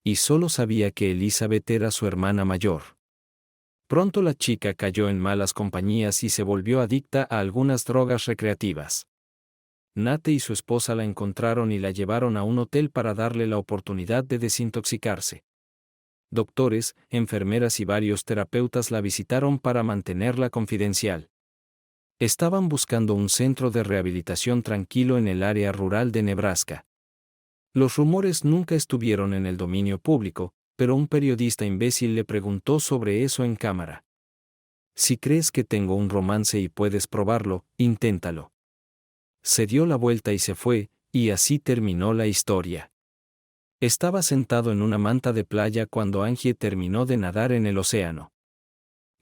Y solo sabía que Elizabeth era su hermana mayor. Pronto la chica cayó en malas compañías y se volvió adicta a algunas drogas recreativas. Nate y su esposa la encontraron y la llevaron a un hotel para darle la oportunidad de desintoxicarse. Doctores, enfermeras y varios terapeutas la visitaron para mantenerla confidencial. Estaban buscando un centro de rehabilitación tranquilo en el área rural de Nebraska. Los rumores nunca estuvieron en el dominio público, pero un periodista imbécil le preguntó sobre eso en cámara. Si crees que tengo un romance y puedes probarlo, inténtalo. Se dio la vuelta y se fue, y así terminó la historia. Estaba sentado en una manta de playa cuando Angie terminó de nadar en el océano.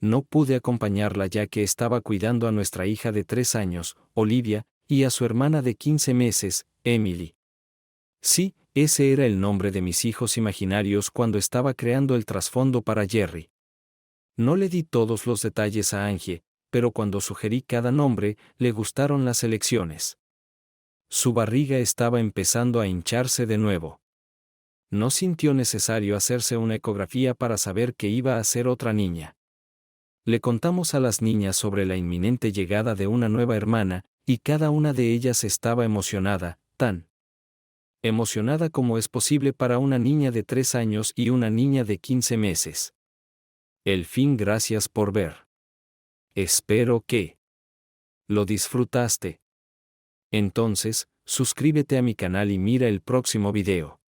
No pude acompañarla ya que estaba cuidando a nuestra hija de 3 años, Olivia, y a su hermana de 15 meses, Emily. Sí, ese era el nombre de mis hijos imaginarios cuando estaba creando el trasfondo para Jerry. No le di todos los detalles a Angie, pero cuando sugerí cada nombre, le gustaron las elecciones. Su barriga estaba empezando a hincharse de nuevo. No sintió necesario hacerse una ecografía para saber que iba a ser otra niña. Le contamos a las niñas sobre la inminente llegada de una nueva hermana, y cada una de ellas estaba emocionada, tan emocionada como es posible para una niña de 3 años y una niña de 15 meses. El fin. Gracias por ver. Espero que lo disfrutaste. Entonces, suscríbete a mi canal y mira el próximo video.